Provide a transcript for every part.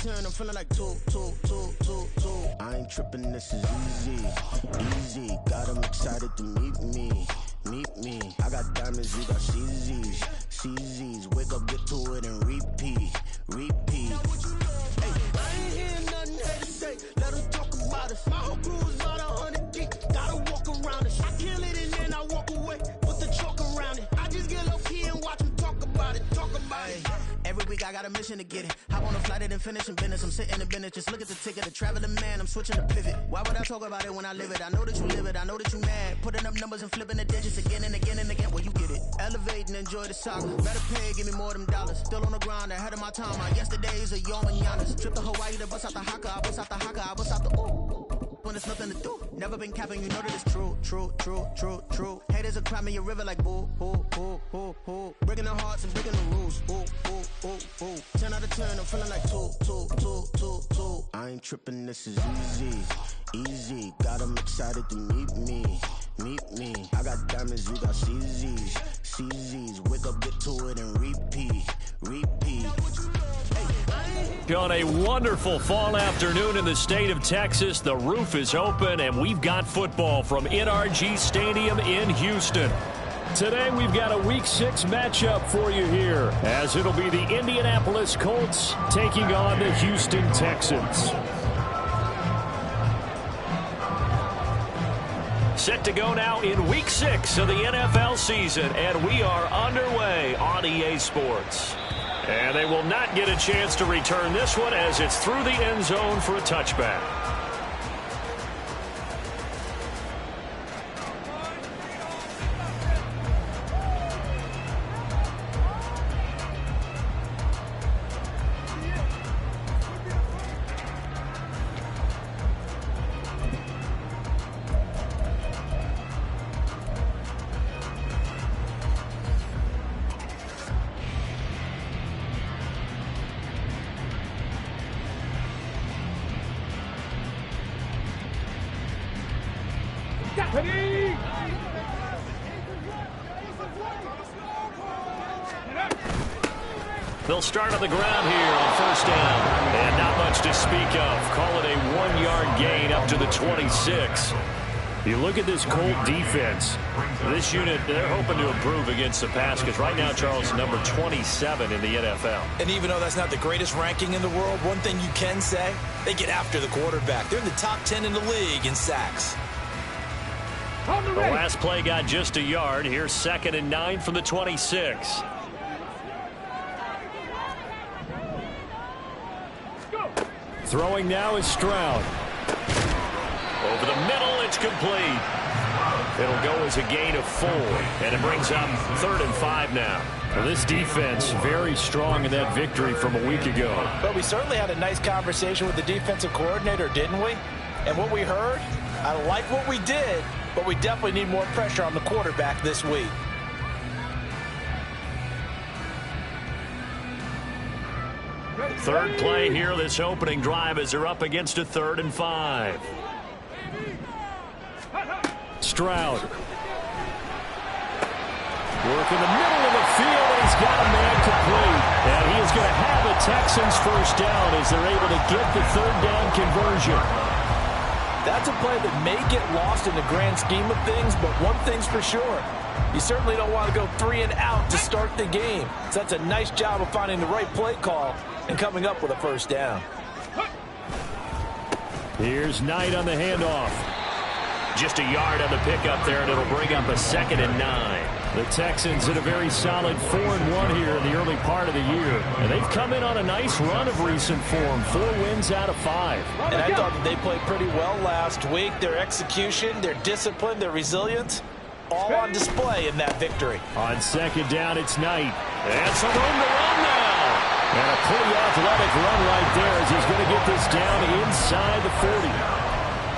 turn, I'm feeling like two. I ain't tripping, this is easy. Got 'em excited to meet me. I got diamonds, you got CZs. Wake up, get to it, and repeat. Hey, I ain't hearing nothing haters say. Let 'em talk about us. My whole crew is about 100 deep. Gotta walk around it. I kill it and then I walk away. Put the chalk around it. I just get low key and watch 'em talk about it. Every week I got a mission to get it. Hop on a flight and finish in business. I'm sitting in business. Just look at the ticket. A traveling man. I'm switching to pivot. Why would I talk about it when I live it? I know that you live it. I know that you mad. Putting up numbers and flipping the digits again and again and again. Well, you get it. Elevate and enjoy the saga. Better pay, give me more of them dollars. Still on the grind, ahead of my time. My yesterdays are your mananas. Trip to Hawaii to bust out the haka. I bust out the haka. I bust out the ooh. When there's nothing to do. Never been capping, you know that it's true. Haters are climbing your river like boo. Breaking the hearts and breaking the rules. Ooh. 10 out of 10, I'm feeling like two. I ain't tripping, this is easy. Got 'em excited to meet me. I got diamonds, you got CZs. Wake up, get to it, and repeat. On a wonderful fall afternoon in the state of Texas, the roof is open, and we've got football from NRG Stadium in Houston. Today, we've got a Week 6 matchup for you here, as it'll be the Indianapolis Colts taking on the Houston Texans. Set to go now in Week 6 of the NFL season, and we are underway on EA Sports. And they will not get a chance to return this one as it's through the end zone for a touchback. They'll start on the ground here on first down. And not much to speak of. Call it a 1-yard gain up to the 26. You look at this Colt defense. This unit, they're hoping to improve against the pass because right now, Charles, number 27 in the NFL. And even though that's not the greatest ranking in the world, one thing you can say, they get after the quarterback. They're in the top 10 in the league in sacks. The last play got just a yard. Here's 2nd and 9 from the 26. Throwing now is Stroud. Over the middle, it's complete. It'll go as a gain of 4, and it brings up 3rd and 5 now. Well, this defense very strong in that victory from a week ago. But we certainly had a nice conversation with the defensive coordinator, didn't we? And what we heard, I like what we did, but we definitely need more pressure on the quarterback this week. Third play here, this opening drive, as they're up against a 3rd and 5. Stroud. Work in the middle of the field, and he's got a man complete. And he is going to have the Texans first down as they're able to get the 3rd down conversion. That's a play that may get lost in the grand scheme of things, but one thing's for sure. You certainly don't want to go 3 and out to start the game. So that's a nice job of finding the right play call and coming up with a first down. Here's Knight on the handoff. Just a yard on the pickup there, and it'll bring up a 2nd and 9. The Texans in a very solid 4-1 here in the early part of the year. And they've come in on a nice run of recent form. 4 wins out of 5. And I thought that they played pretty well last week. Their execution, their discipline, their resilience, all on display in that victory. On 2nd down, it's Knight. And some room to run now. And a pretty athletic run right there as he's going to get this down inside the 40.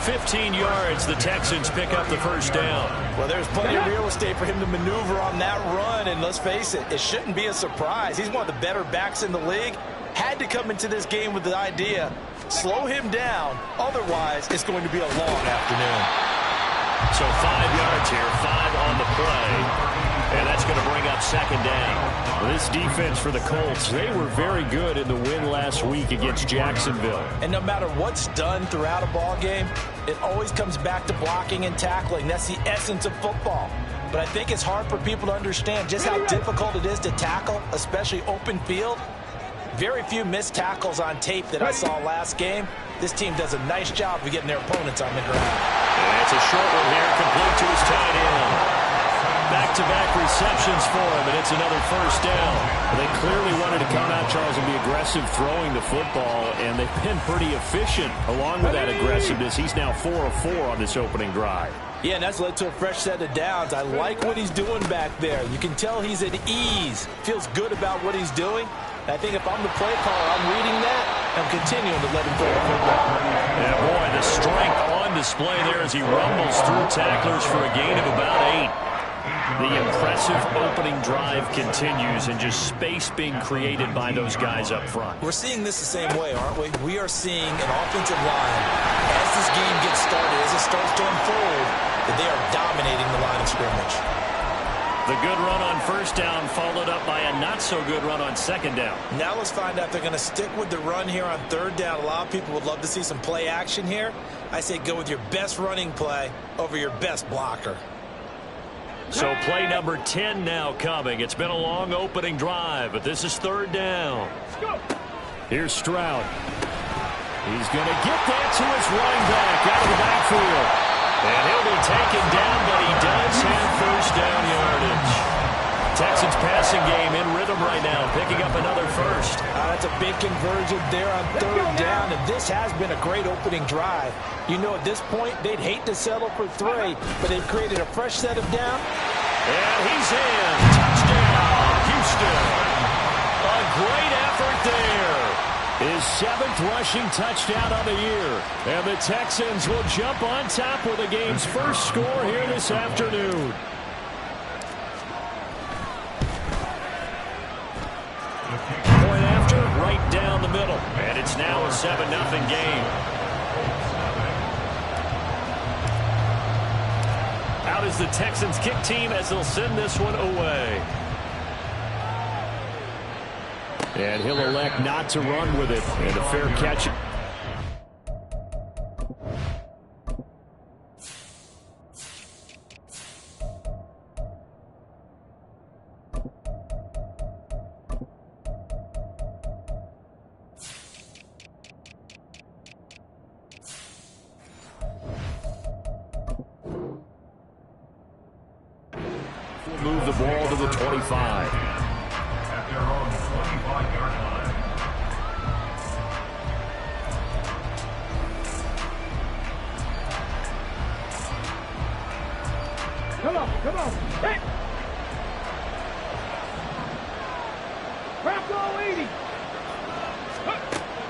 15 yards, the Texans pick up the first down. Well, there's plenty of real estate for him to maneuver on that run, and let's face it, it shouldn't be a surprise. He's one of the better backs in the league. Had to come into this game with the idea, slow him down, otherwise it's going to be a long afternoon. So 5 yards here, 5 on the play. And that's going to bring up second down. This defense for the Colts, they were very good in the win last week against Jacksonville. And no matter what's done throughout a ball game, it always comes back to blocking and tackling. That's the essence of football. But I think it's hard for people to understand just how difficult it is to tackle, especially open field. Very few missed tackles on tape that I saw last game. This team does a nice job of getting their opponents on the ground. And it's a short one here, complete to his tight end. Back-to-back receptions for him, and it's another first down. They clearly wanted to come out, Charles, and be aggressive throwing the football, and they've been pretty efficient along with that aggressiveness. He's now 4 of 4 on this opening drive. Yeah, and that's led to a fresh set of downs. I like what he's doing back there. You can tell he's at ease, feels good about what he's doing. And I think if I'm the play caller, I'm reading that and continuing to let him throw the football. Yeah, boy, the strength on display there as he rumbles through tacklers for a gain of about 8. The impressive opening drive continues, and just space being created by those guys up front. We're seeing this the same way, aren't we? We are seeing an offensive line, as this game gets started, as it starts to unfold, that they are dominating the line of scrimmage. The good run on first down followed up by a not-so-good run on second down. Now let's find out if they're going to stick with the run here on third down. A lot of people would love to see some play action here. I say go with your best running play over your best blocker. So play number 10 now coming. It's been a long opening drive, but this is third down. Here's Stroud. He's going to get that to his running back out of the backfield. And he'll be taken down, but he does have first down yardage. Texans passing game in rhythm right now, picking up another first. That's a big conversion there on third down, and this has been a great opening drive. You know, at this point, they'd hate to settle for 3, but they've created a fresh set of down. And he's in. Touchdown, Houston. A great effort there. His 7th rushing touchdown of the year. And the Texans will jump on top with the game's first score here this afternoon. Point after, right down the middle. And it's now a 7-0 game. Out is the Texans kick team as they'll send this one away. And he'll elect not to run with it. And a fair catch. Move the ball to the 25. At their own 25-yard line. Come on. Hey! Craft all 80.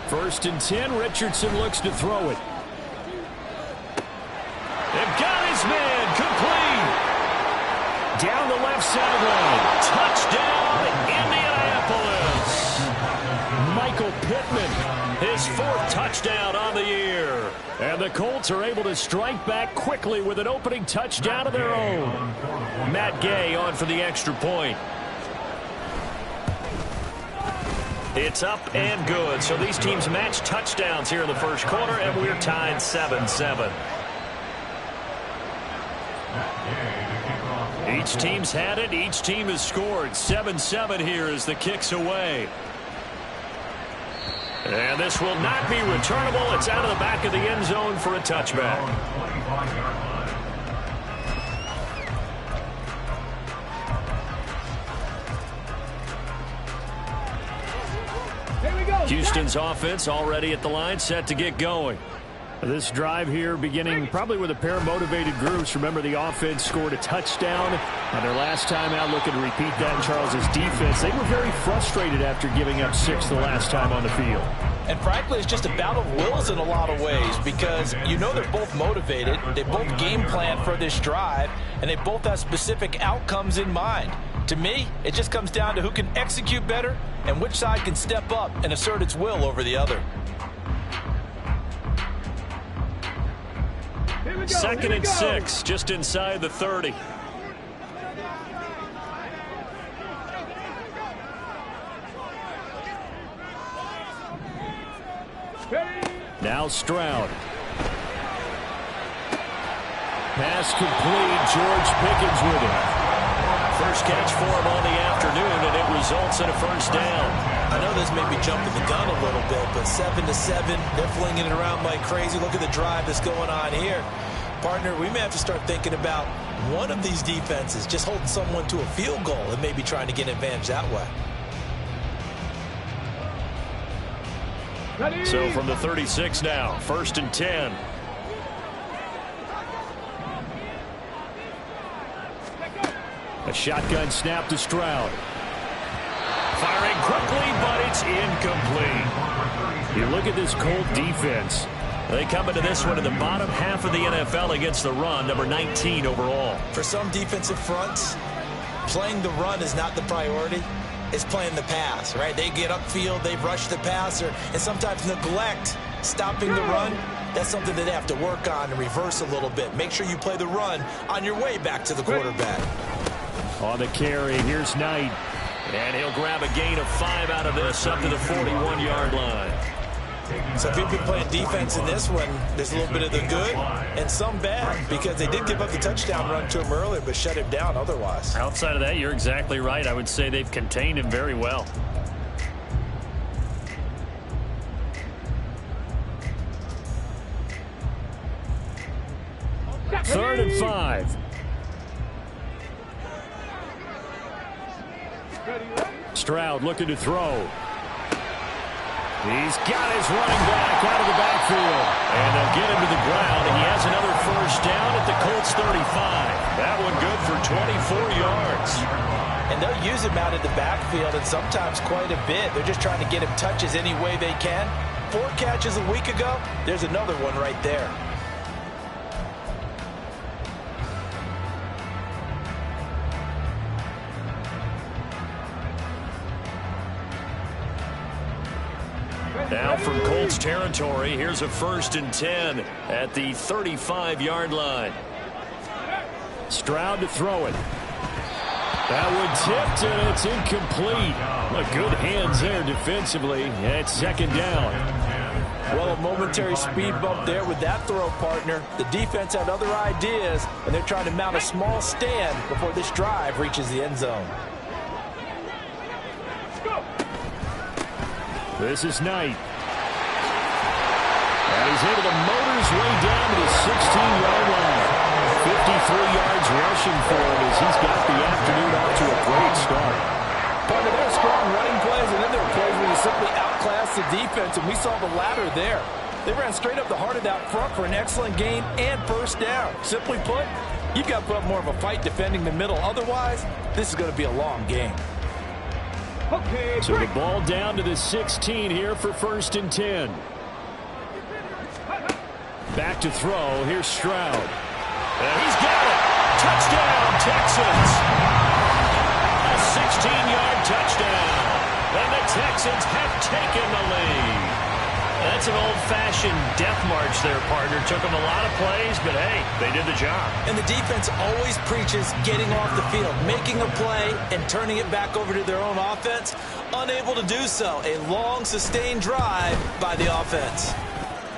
First and 10, Richardson looks to throw it. They've got his man, complete. Down the left sideline. Touchdown, Indianapolis. Michael Pittman, his 4th touchdown on the year. And the Colts are able to strike back quickly with an opening touchdown of their own. Matt Gay on for the extra point. It's up and good. So these teams match touchdowns here in the first quarter, and we're tied 7-7. Each team's had it. Each team has scored. 7-7 here as the kick's away. And this will not be returnable. It's out of the back of the end zone for a touchback. Houston's offense already at the line, set to get going. This drive here beginning probably with a pair of motivated groups. Remember, the offense scored a touchdown on their last time out. Looking to repeat that in Charles's defense. They were very frustrated after giving up 6 the last time on the field. And frankly, it's just a battle of wills in a lot of ways because you know they're both motivated. They both game plan for this drive, and they both have specific outcomes in mind. To me, it just comes down to who can execute better and which side can step up and assert its will over the other. Second and 6, just inside the 30. Now Stroud. Pass complete. George Pickens with it. First catch for him on the afternoon, and it results in a first down. I know this may be jumping the gun a little bit, but 7-7, they're flinging it around like crazy. Look at the drive that's going on here. Partner, we may have to start thinking about one of these defenses just holding someone to a field goal and maybe trying to get an advantage that way. So from the 36 now, 1st and 10. A shotgun snap to Stroud. Firing quickly, but it's incomplete. You look at this Colt defense. They come into this one in the bottom half of the NFL against the run, number 19 overall. For some defensive fronts, playing the run is not the priority. It's playing the pass, right? They get upfield, they rush the passer, and sometimes neglect stopping the run. That's something that they have to work on and reverse a little bit. Make sure you play the run on your way back to the quarterback. On the carry, here's Knight. And he'll grab a gain of 5 out of this up to the 41-yard line. So if you've been playing defense in this one, there's a little bit of the good and some bad, because they did give up the touchdown run to him earlier, but shut him down otherwise. Outside of that, you're exactly right. I would say they've contained him very well. Third and 5. Stroud looking to throw. He's got his running back out of the backfield. And they'll get him to the ground, and he has another first down at the Colts 35. That one good for 24 yards. And they'll use him out of the backfield, and sometimes quite a bit. They're just trying to get him touches any way they can. 4 catches a week ago. There's another one right there. Now from Colts territory, here's a 1st and 10 at the 35-yard line. Stroud to throw it. That one tipped, and it's incomplete. Look, good hands there defensively. And it's 2nd down. Well, a momentary speed bump there with that throw, partner. The defense had other ideas, and they're trying to mount a small stand before this drive reaches the end zone. This is Knight. And he's able to motor his way down to the 16-yard line. 53 yards rushing for him as he's got the afternoon off to a great start. Partner, there are strong running plays, and then there are plays where you simply outclass the defense, and we saw the latter there. They ran straight up the heart of that front for an excellent gain and first down. Simply put, you've got to put up more of a fight defending the middle. Otherwise, this is going to be a long game. Okay, so the ball down to the 16 here for 1st and 10. Back to throw. Here's Stroud. And he's got it. Touchdown, Texans. A 16-yard touchdown. And the Texans have taken the lead. That's an old-fashioned death march there, partner. Took them a lot of plays, but hey, they did the job. And the defense always preaches getting off the field, making a play, and turning it back over to their own offense. Unable to do so. A long, sustained drive by the offense.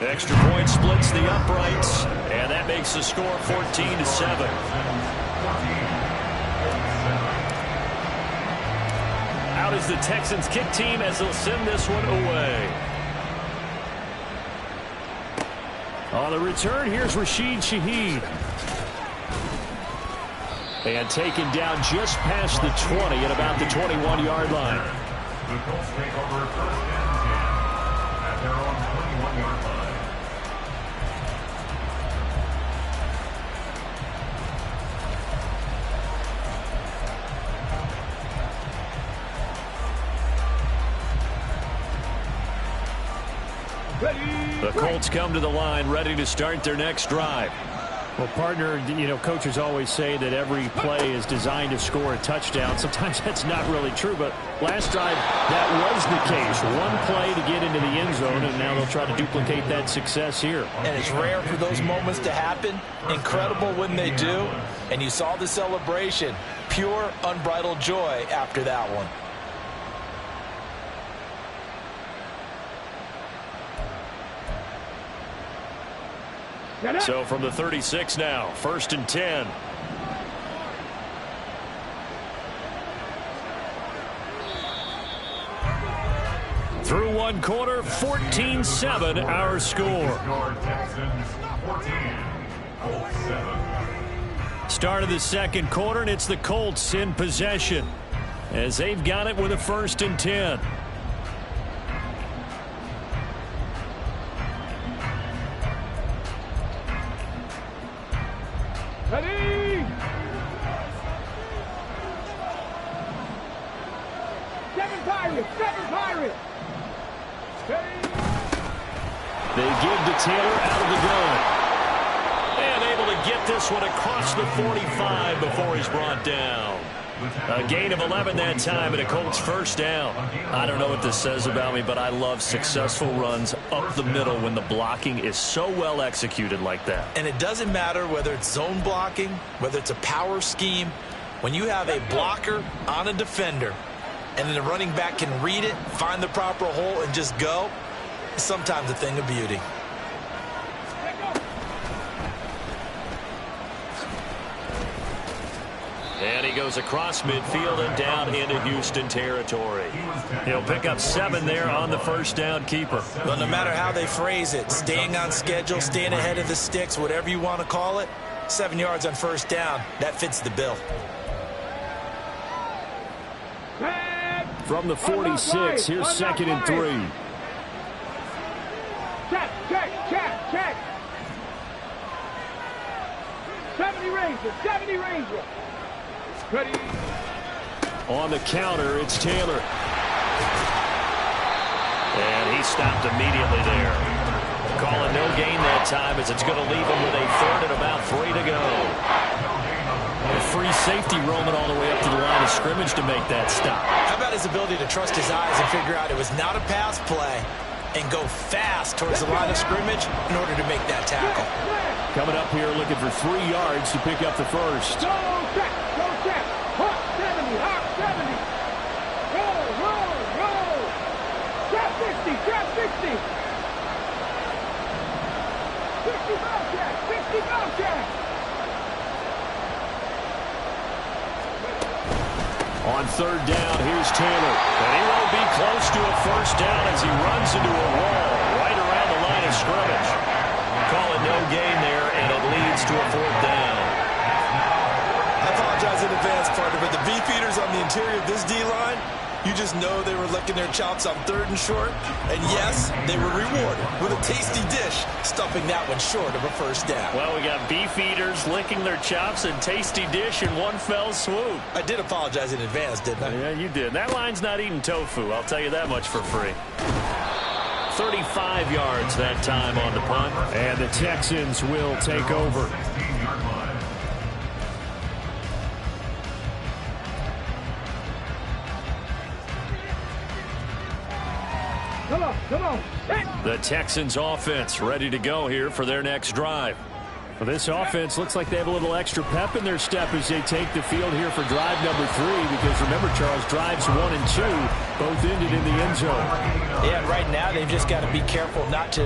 Extra point splits the uprights, and that makes the score 14-7. Out is the Texans kick team as they'll send this one away. On the return, here's Rashid Shaheed. And taken down just past the 20 at about the 21-yard line. The Colts take over 1st and 10 at their own 21-yard line. The Colts come to the line ready to start their next drive. Well, partner, you know, coaches always say that every play is designed to score a touchdown. Sometimes that's not really true, but last drive, that was the case. One play to get into the end zone, and now they'll try to duplicate that success here. And it's rare for those moments to happen. Incredible when they do. And you saw the celebration. Pure, unbridled joy after that one. So from the 36 now, 1st and 10. Through one quarter, 14-7 our score. Start of the second quarter, and it's the Colts in possession as they've got it with a 1st and 10. Ready? 7 Pirates! 7 Pirates! They give to Taylor out of the gun. And able to get this one across the 45 before he's brought down. A gain of 11 that time and a Colts 1st down. I don't know what this says about me, but I love successful runs up the middle when the blocking is so well executed like that. And it doesn't matter whether it's zone blocking, whether it's a power scheme. When you have a blocker on a defender and then the running back can read it, find the proper hole, and just go, it's sometimes a thing of beauty. And he goes across midfield and down into Houston territory. He'll pick up 7 there on the 1st down keeper. Well, no matter how they phrase it, staying on schedule, staying ahead of the sticks, whatever you want to call it, 7 yards on 1st down, that fits the bill. From the 46, here's 2nd and 3. Check, check, check, check. 70 Ranger, 70 Ranger. Ready. On the counter, it's Taylor. And he stopped immediately there. Calling no gain that time as it's going to leave him with a 3rd and about 3 to go. A free safety roaming all the way up to the line of scrimmage to make that stop. How about his ability to trust his eyes and figure out it was not a pass play and go fast towards the line of scrimmage in order to make that tackle. Coming up here looking for 3 yards to pick up the 1st. Go check, go check. Hawk 70, Hawk 70. Roll, roll, roll. Trap 60, trap 60. 60 ball check, 60 ball check. On 3rd down, here's Taylor. And he won't be close to a 1st down as he runs into a wall right around the line of scrimmage. Call it no gain there, and it leads to a 4th down. I apologize in advance, partner, but the beefeaters on the interior of this D-line, you just know they were licking their chops on 3rd and short. And yes, they were rewarded with a tasty dish, stuffing that one short of a 1st down. Well, we got beefeaters licking their chops and tasty dish in one fell swoop. I did apologize in advance, didn't I? Yeah, you did. That line's not eating tofu, I'll tell you that much for free. 35 yards that time on the punt. And the Texans will take over. Come on, come on. The Texans offense ready to go here for their next drive. Well, this offense looks like they have a little extra pep in their step as they take the field here for drive number 3, because remember, Charles, drives 1 and 2 both ended in the end zone. Yeah, right now they've just got to be careful not to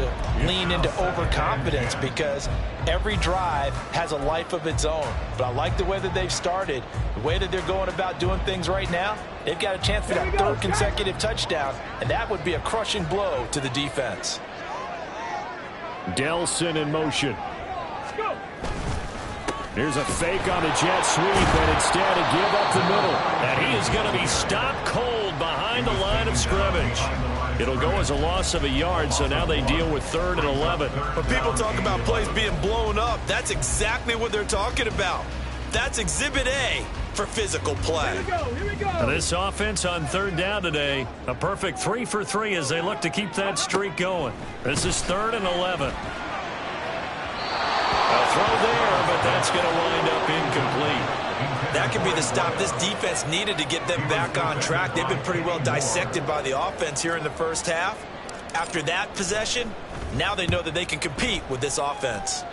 lean into overconfidence, because every drive has a life of its own. But I like the way that they've started, the way that they're going about doing things right now. They've got a chance for that 3rd consecutive touchdown, and that would be a crushing blow to the defense. Delson in motion. Here's a fake on the jet sweep, and instead a give up the middle. And he is going to be stopped cold behind the line of scrimmage. It'll go as a loss of a yard, so now they deal with 3rd and 11. When people talk about plays being blown up, that's exactly what they're talking about. That's Exhibit A for physical play. Here we go, here we go. This offense on 3rd down today, a perfect 3 for 3 as they look to keep that streak going. This is 3rd and 11. A throw there, but that's going to wind up incomplete. That could be the stop this defense needed to get them back on track. They've been pretty well dissected by the offense here in the 1st half. After that possession, now they know that they can compete with this offense.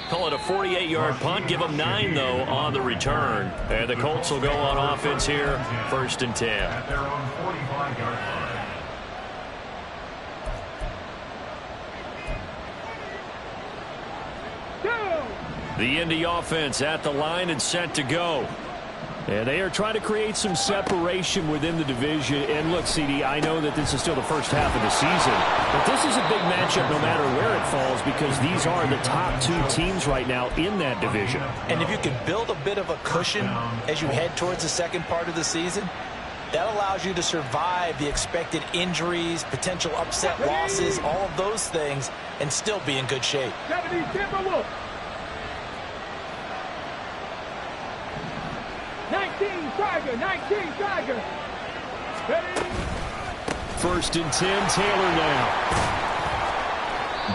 Call it a 48-yard punt. Give them 9, though, on the return. And the Colts will go on offense here, 1st and 10. At their own 45-yard line. The Indy offense at the line and set to go. And they are trying to create some separation within the division. And look, CD, I know that this is still the first half of the season, but this is a big matchup no matter where it falls because these are the top two teams right now in that division. And if you can build a bit of a cushion as you head towards the second part of the season, that allows you to survive the expected injuries, potential upset losses, all of those things, and still be in good shape. 70 Timberwolves. 19 Tiger, 19 Tiger. Ready? 1st and 10, Taylor now.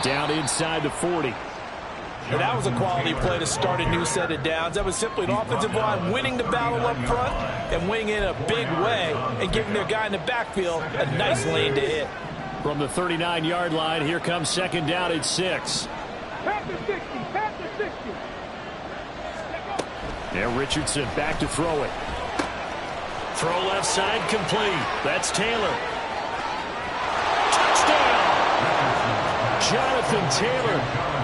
Down inside the 40. And that was a quality play to start a new set of downs. That was simply an offensive line winning the battle up front and winning in a big way and giving their guy in the backfield a nice lane to hit. From the 39-yard line, here comes 2nd down at 6. Past the 60, past the 60. And Richardson back to throw it. Throw left side complete. That's Taylor. Touchdown! Jonathan Taylor,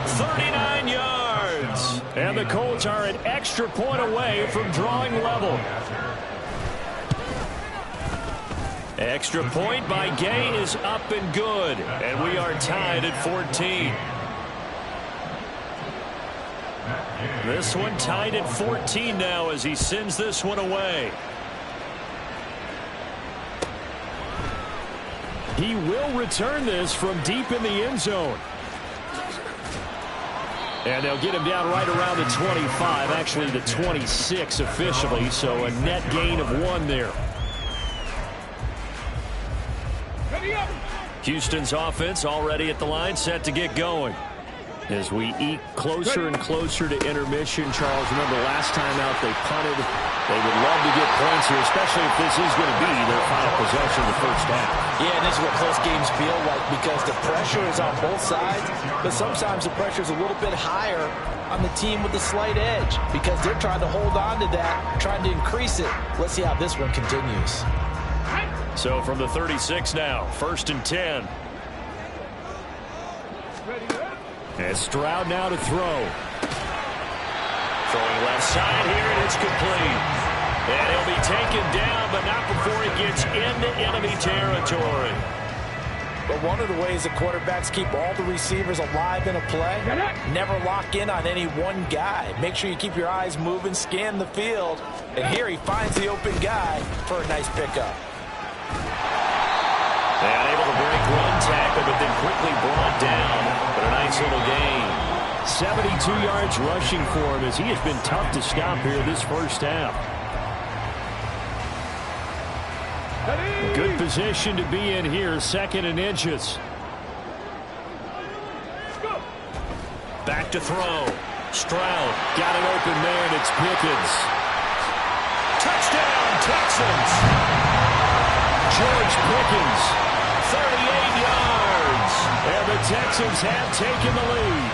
39 yards. And the Colts are an extra point away from drawing level. Extra point by Gay is up and good. And we are tied at 14. This one tied at 14 now as he sends this one away. He will return this from deep in the end zone. And they'll get him down right around the 25, actually the 26 officially, so a net gain of 1 there. Houston's offense already at the line, set to get going. As we eke closer and closer to intermission, Charles, remember last time out they punted. They would love to get points here, especially if this is going to be their final possession of the first half. Yeah, and this is what close games feel like because the pressure is on both sides, but sometimes the pressure is a little bit higher on the team with the slight edge because they're trying to hold on to that, trying to increase it. Let's see how this one continues. So from the 36 now, 1st and 10. And Stroud now to throw. Throwing left side here, and it's complete. And he'll be taken down, but not before he gets into enemy territory. But one of the ways the quarterbacks keep all the receivers alive in a play, never lock in on any one guy. Make sure you keep your eyes moving, scan the field. And here he finds the open guy for a nice pickup. And able to break one tackle, but then quickly brought down. But a nice little gain. 72 yards rushing for him as he has been tough to stop here this first half. Good position to be in here, 2nd and inches. Back to throw. Stroud got an open man. It's Pickens. Touchdown, Texans. George Pickens, 38 yards. And the Texans have taken the lead.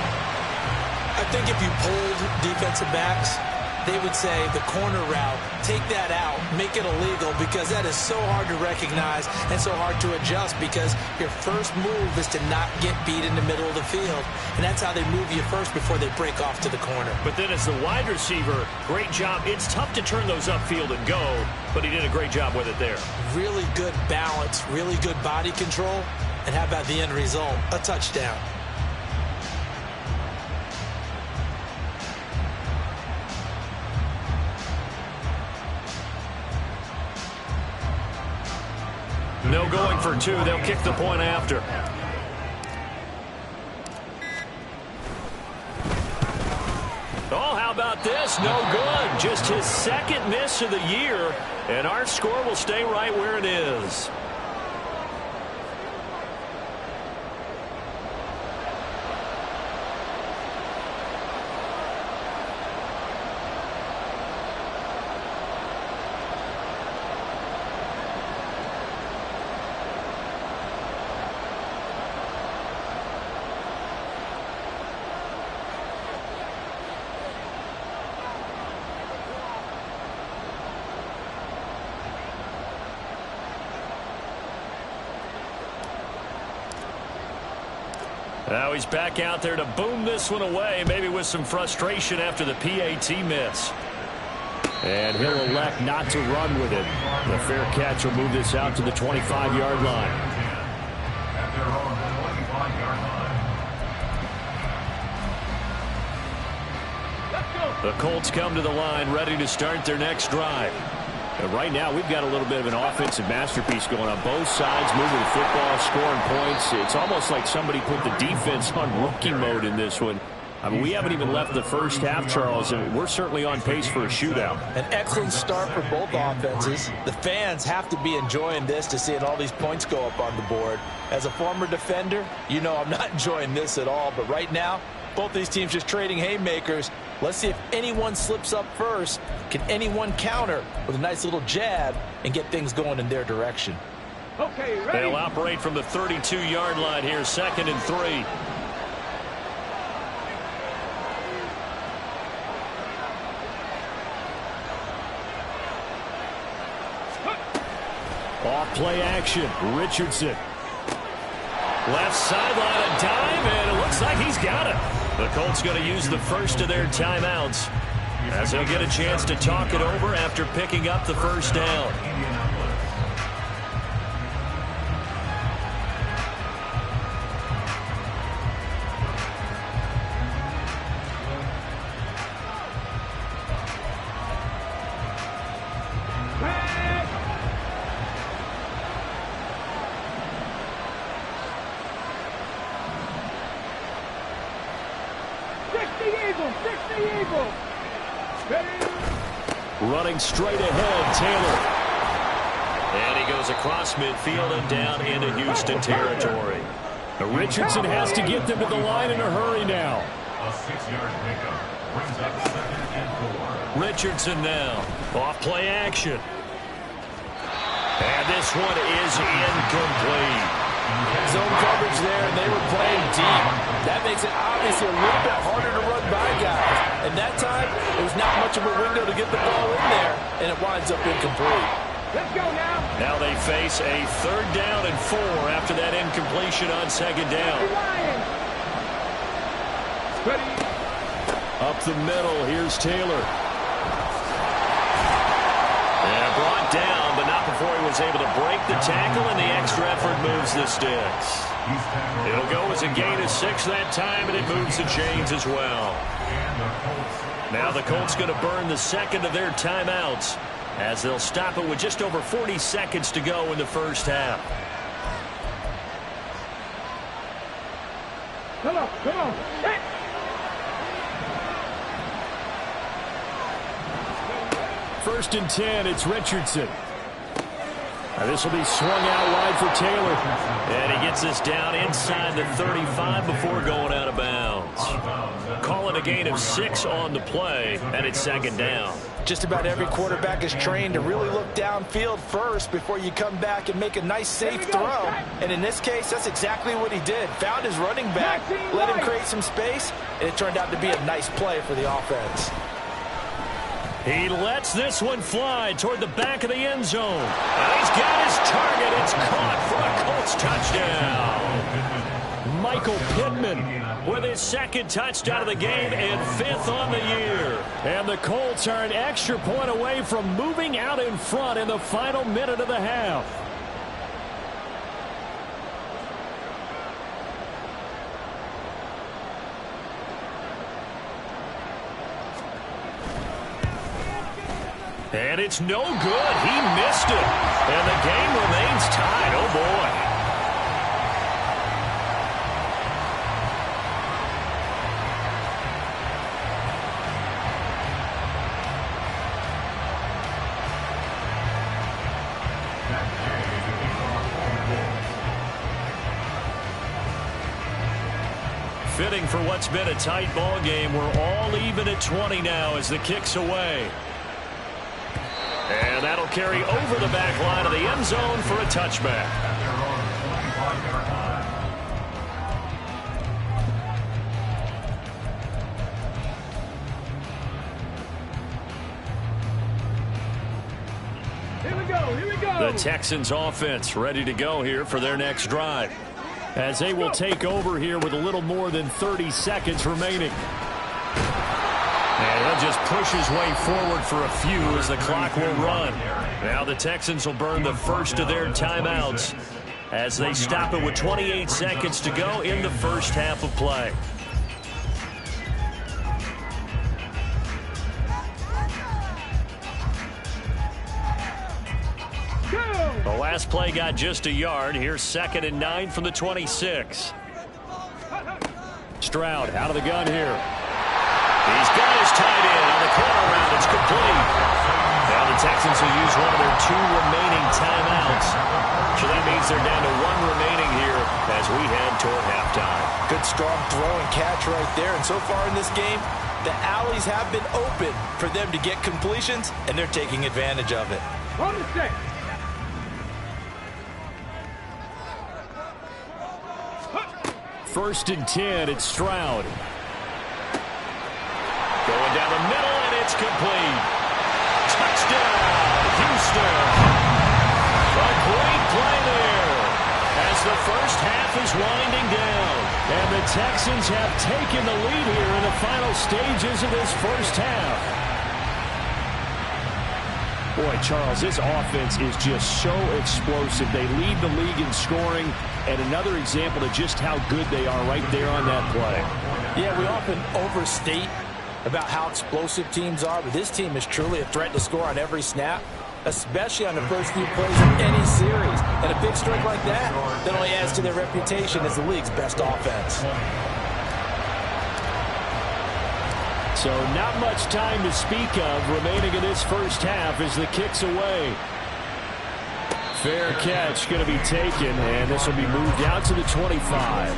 I think if you polled defensive backs, they would say the corner route, take that out, make it illegal because that is so hard to recognize and so hard to adjust because your first move is to not get beat in the middle of the field. And that's how they move you first before they break off to the corner. But then as the wide receiver, great job. It's tough to turn those upfield and go, but he did a great job with it there. Really good balance, really good body control. And how about the end result? A touchdown. No going for 2. They'll kick the point after. Oh, how about this? No good. Just his 2nd miss of the year. And our score will stay right where it is. Now he's back out there to boom this one away, maybe with some frustration after the PAT miss. And he'll elect not to run with it. The fair catch will move this out to the 25-yard line. At their own 25-yard line. The Colts come to the line ready to start their next drive. And right now, we've got a little bit of an offensive masterpiece going on both sides, moving the football, scoring points. It's almost like somebody put the defense on rookie mode in this one. I mean, we haven't even left the first half, Charles, and we're certainly on pace for a shootout. An excellent start for both offenses. The fans have to be enjoying this to see all these points go up on the board. As a former defender, you know I'm not enjoying this at all. But right now, both these teams just trading haymakers. Let's see if anyone slips up first. Can anyone counter with a nice little jab and get things going in their direction? Okay, ready? They'll operate from the 32-yard line here, 2nd and 3. Off play action. Richardson. Left sideline, a dive, and it looks like he's got it. The Colts going to use the first of their timeouts as they'll get a chance to talk it over after picking up the first down. Running straight ahead, Taylor. And he goes across midfield and down into Houston territory. Richardson has to get them to the line in a hurry now. A 6-yard pickup brings up 2nd and 4. Richardson now. Off play action. And this one is incomplete. Zone coverage there, and they were playing deep. That makes it obviously a little bit harder to run by guys. And that time, there was not much of a window to get the ball in there, and it winds up incomplete. Let's go now. Now they face a 3rd down and 4 after that incompletion on 2nd down. Ready? Up the middle, here's Taylor. And brought down, but not before he was able to break the tackle, and the extra effort moves the sticks. It'll go as a gain of 6 that time, and it moves the chains as well. Now the Colts going to burn the 2nd of their timeouts as they'll stop it with just over 40 seconds to go in the first half. Come on, come on. Hey. First and 10, it's Richardson. This will be swung out wide for Taylor. And he gets this down inside the 35 before going out of bounds. Calling a gain of 6 on the play, and it's 2nd down. Just about every quarterback is trained to really look downfield first before you come back and make a nice, safe throw. And in this case, that's exactly what he did. Found his running back, let him create some space, and it turned out to be a nice play for the offense. He lets this one fly toward the back of the end zone. And he's got his target. It's caught for a Colts touchdown. Michael Pittman with his 2nd touchdown of the game and 5th on the year. And the Colts are an extra point away from moving out in front in the final minute of the half. And it's no good. He missed it. And the game remains tied. Oh, boy. Fitting for what's been a tight ball game. We're all even at 20 now as the kick's away. And that'll carry over the back line of the end zone for a touchback. Here we go, here we go. The Texans offense ready to go here for their next drive. as they will take over here with a little more than 30 seconds remaining. And he'll just push his way forward for a few as the clock will run. Now the Texans will burn the first of their timeouts as they stop it with 28 seconds to go in the first half of play. The last play got just a yard. Here's 2nd and 9 from the 26. Stroud out of the gun here. He's got his tight end on the corner route. It's complete. Now the Texans will use one of their 2 remaining timeouts. So that means they're down to 1 remaining here as we head toward halftime. Good strong throw and catch right there. And so far in this game, the alleys have been open for them to get completions, and they're taking advantage of it. On the set. 1st and 10, it's Stroud. Going down the middle, and it's complete. Touchdown, Houston. A great play there as the first half is winding down. And the Texans have taken the lead here in the final stages of this first half. Boy, Charles, this offense is just so explosive. They lead the league in scoring, and another example of just how good they are right there on that play. Yeah, we often overstate about how explosive teams are, but this team is truly a threat to score on every snap, especially on the first few plays of any series. And a big strike like that only adds to their reputation as the league's best offense. So not much time to speak of remaining in this first half as the kick's away. Fair catch going to be taken, and this will be moved out to the 25.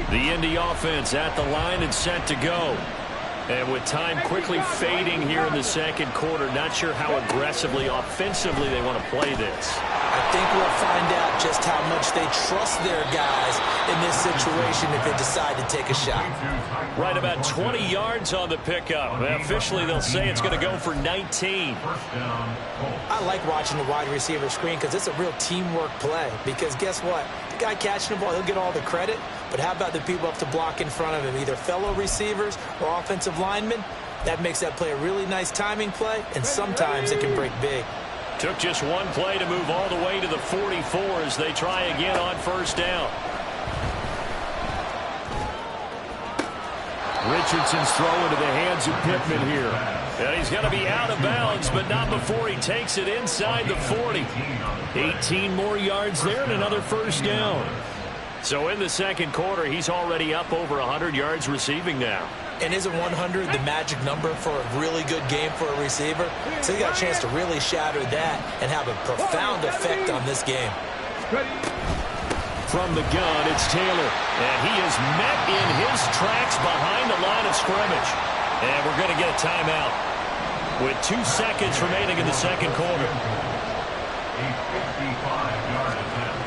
The Indy offense at the line and set to go. And with time quickly fading here in the second quarter, not sure how aggressively, offensively they want to play this. I think we'll find out just how much they trust their guys in this situation if they decide to take a shot. Right about 20 yards on the pickup. Officially, they'll say it's going to go for 19. I like watching the wide receiver screen because it's a real teamwork play. Because guess what? The guy catching the ball, he'll get all the credit. But how about the people up to block in front of him, either fellow receivers or offensive linemen? That makes that play a really nice timing play, and sometimes it can break big. Took just one play to move all the way to the 44 as they try again on first down. Richardson's throw into the hands of Pittman here. And he's going to be out of bounds, but not before he takes it inside the 40. 18 more yards there and another first down. So in the second quarter, he's already up over 100 yards receiving now. And isn't 100 the magic number for a really good game for a receiver? So he got a chance to really shatter that and have a profound effect on this game. From the gun, it's Taylor. And he is met in his tracks behind the line of scrimmage. And we're going to get a timeout with 2 seconds remaining in the second quarter. A 55-yard attempt.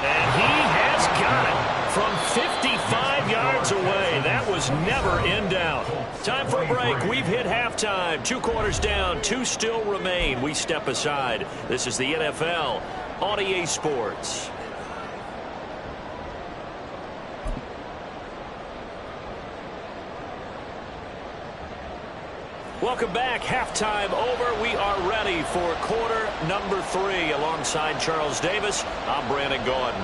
And he has got it from 55 yards away. That was never in doubt. Time for a break. We've hit halftime. 2 quarters down. 2 still remain. We step aside. This is the NFL on EA Sports. Welcome back. Halftime over. We are ready for quarter number 3. Alongside Charles Davis, I'm Brandon Gordon.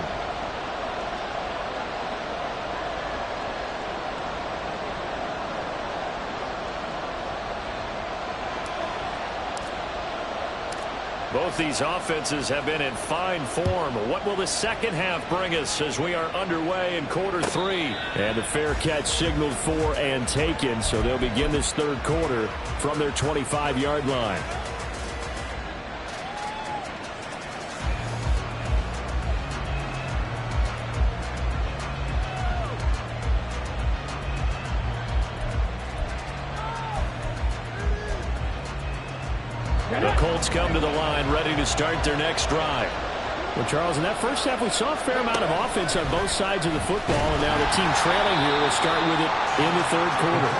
Both these offenses have been in fine form. What will the second half bring us as we are underway in quarter 3? And the fair catch signaled for and taken, so they'll begin this third quarter from their 25-yard line. The Colts come to the line ready to start their next drive. Well, Charles, in that first half, we saw a fair amount of offense on both sides of the football, and now the team trailing here will start with it in the third quarter.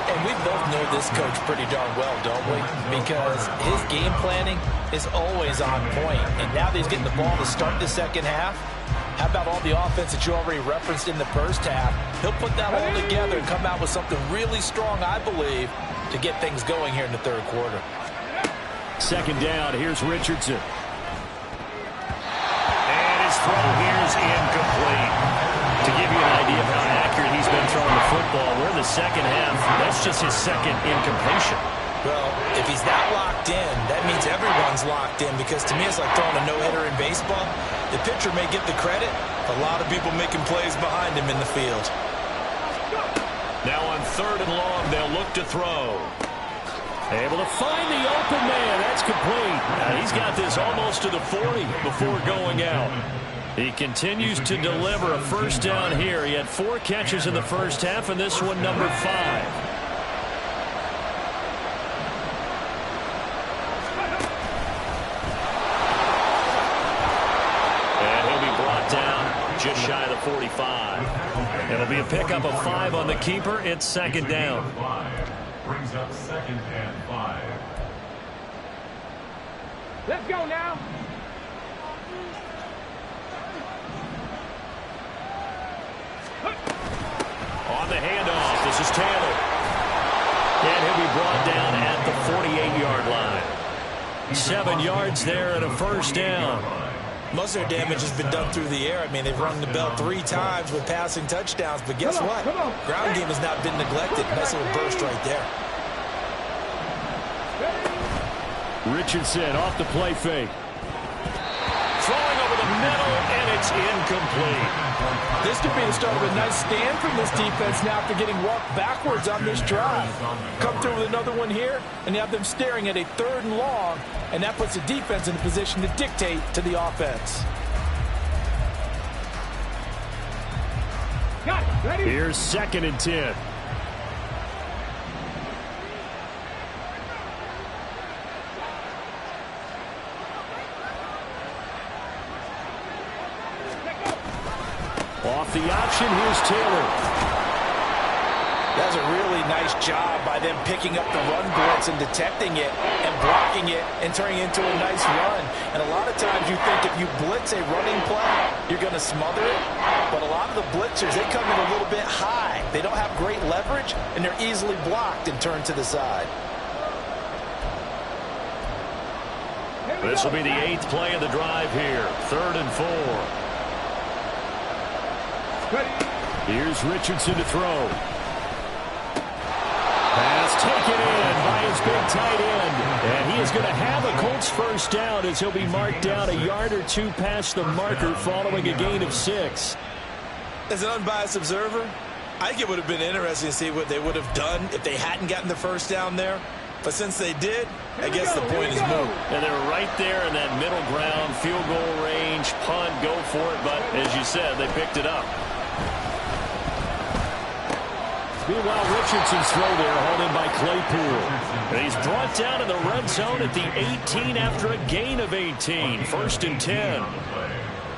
And we both know this coach pretty darn well, don't we? Because his game planning is always on point. And now that he's getting the ball to start the second half, how about all the offense that you already referenced in the first half? He'll put that all together and come out with something really strong, I believe, to get things going here in the third quarter. Second down, here's Richardson. And his throw here is incomplete. To give you an idea of how accurate he's been throwing the football, we're in the second half. That's just his second incompletion. Well, if he's that locked in, that means everyone's locked in, because to me it's like throwing a no-hitter in baseball. The pitcher may get the credit, a lot of people making plays behind him in the field. Now on third and long, they'll look to throw. Able to find the open man. That's complete. Now he's got this almost to the 40 before going out. He continues to deliver a first down here. He had 4 catches in the first half, and this one number 5. And he'll be brought down just shy of the 45. It'll be a pickup of 5 on the keeper. It's second down. Brings up 2nd and 5. Let's go now. On the handoff, this is Taylor. And he'll be brought down at the 48-yard line. 7 yards there and a first down. Most of their damage has been done through the air. I mean, they've rung the bell 3 times with passing touchdowns, but guess what? Ground game has not been neglected. Nice little burst right there. Richardson off the play fake. Throwing over the middle, and it's incomplete. This could be the start of a nice stand from this defense now after getting walked backwards on this drive. Come through with another one here, and you have them staring at a 3rd and long, and that puts the defense in a position to dictate to the offense. Got it. Ready? Here's 2nd and 10. Off the option, here's Taylor. That's a really nice job by them picking up the run blitz and detecting it and blocking it and turning it into a nice run. And a lot of times you think if you blitz a running play, you're going to smother it. But a lot of the blitzers, they come in a little bit high. They don't have great leverage, and they're easily blocked and turned to the side. This will be the 8th play of the drive here. 3rd and 4. Here's Richardson to throw. Pass taken in by his big tight end. And he is going to have a Colts first down as he'll be marked down a yard or 2 past the marker following a gain of 6. As an unbiased observer, I think it would have been interesting to see what they would have done if they hadn't gotten the first down there. But since they did, I guess the point is moot. And they were right there in that middle ground, field goal range, punt, go for it. But as you said, they picked it up. Meanwhile, Richardson's throw there hauled in by Claypool. And he's brought down in the red zone at the 18 after a gain of 18. 1st and 10.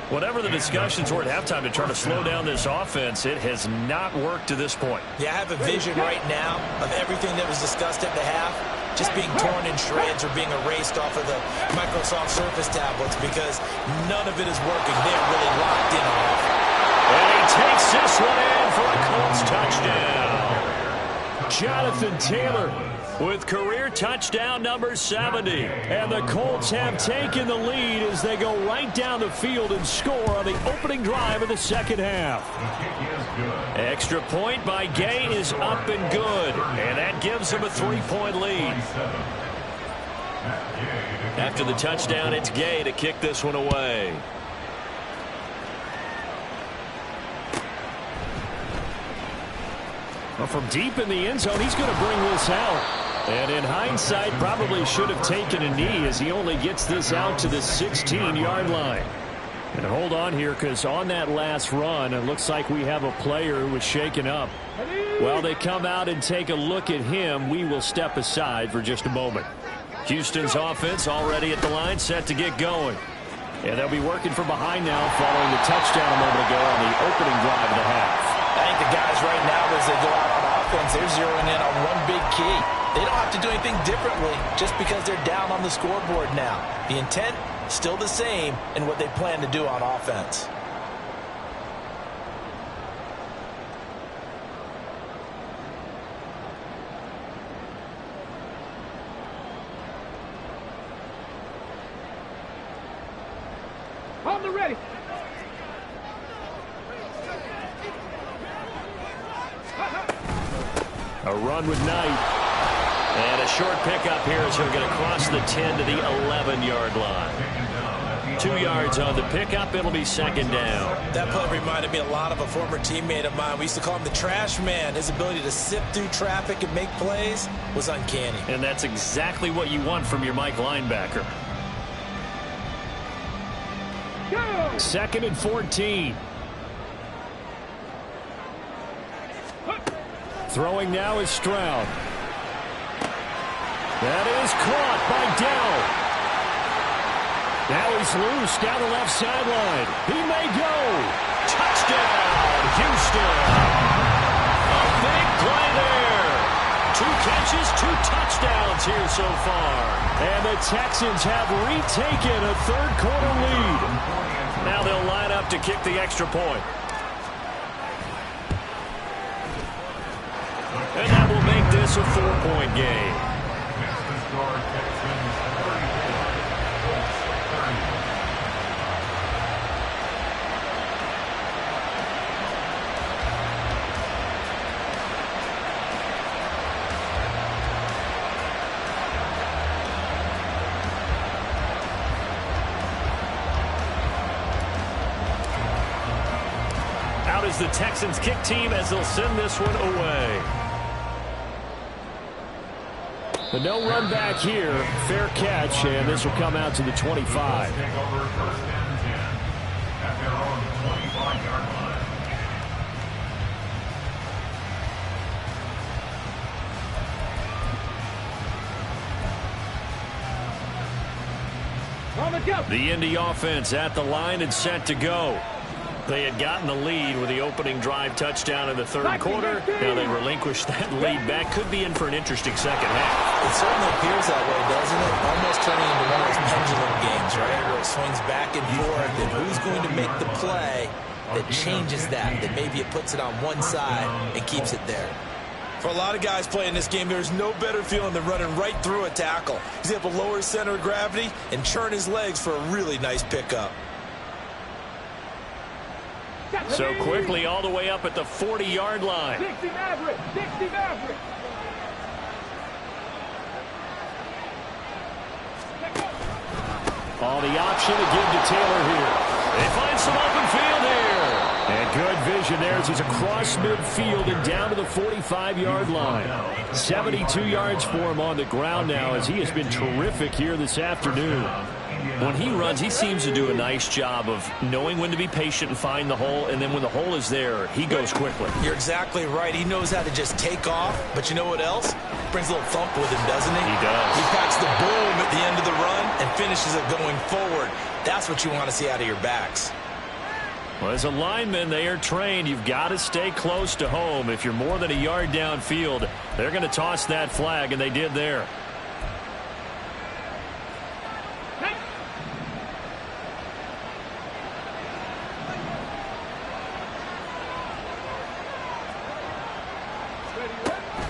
Whatever the discussions were at halftime to try to slow down this offense, it has not worked to this point. Yeah, I have a vision right now of everything that was discussed at the half just being torn in shreds or being erased off of the Microsoft Surface tablets, because none of it is working. They're really locked in on it. And he takes this one in for a Colts touchdown. Jonathan Taylor with career touchdown number 70. And the Colts have taken the lead as they go right down the field and score on the opening drive of the second half. Extra point by Gay is up and good. And that gives them a 3-point lead. After the touchdown, it's Gay to kick this one away. Well, from deep in the end zone, he's going to bring this out. And in hindsight, probably should have taken a knee as he only gets this out to the 16-yard line. And hold on here, because on that last run, it looks like we have a player who was shaken up. While they come out and take a look at him, we will step aside for just a moment. Houston's offense already at the line, set to get going. And they'll be working from behind now following the touchdown a moment ago on the opening drive of the half. I think the guys right now, as they go out on offense, they're zeroing in on one big key. They don't have to do anything differently just because they're down on the scoreboard now. The intent, still the same in what they plan to do on offense. On the ready. A run with Knight. And a short pickup here as he'll get across the 10 to the 11-yard line. 2 yards on the pickup. It'll be second down. That play reminded me a lot of a former teammate of mine. We used to call him the trash man. His ability to sift through traffic and make plays was uncanny. And that's exactly what you want from your Mike linebacker. Go! Second and 14. Throwing now is Stroud. That is caught by Dell. Now he's loose down the left sideline. He may go. Touchdown, Houston. A big play there. 2 catches, 2 touchdowns here so far. And the Texans have retaken a third-quarter lead. Now they'll line up to kick the extra point. And that will make this a 4-point game. Out is the Texans kick team as they'll send this one away. The no run back here, fair catch, and this will come out to the 25. Take over first and 10 at their own 25-yard line. On the go. The Indy offense at the line and set to go. They had gotten the lead with the opening drive touchdown in the third quarter. Now they relinquished that lead back. Could be in for an interesting second half. It certainly appears that way, doesn't it? Almost turning into one of those pendulum games, right? Where it swings back and forth, and who's going to make the play that changes that maybe it puts it on one side and keeps it there. For a lot of guys playing this game, there's no better feeling than running right through a tackle. He's able to lower his center of gravity and churn his legs for a really nice pickup. So quickly all the way up at the 40-yard line. 60 Maverick. 60 Maverick. All the option to give to Taylor here. They find some open field here. And good vision there as he's across midfield and down to the 45-yard line. 72 yards for him on the ground now as he has been terrific here this afternoon. When he runs, he seems to do a nice job of knowing when to be patient and find the hole, and then when the hole is there, he goes quickly. You're exactly right. He knows how to just take off, but you know what else? Brings a little thump with him, doesn't he? He does. He packs the boom at the end of the run and finishes it going forward. That's what you want to see out of your backs. Well, as a lineman, they are trained. You've got to stay close to home. If you're more than a yard downfield, they're going to toss that flag, and they did there.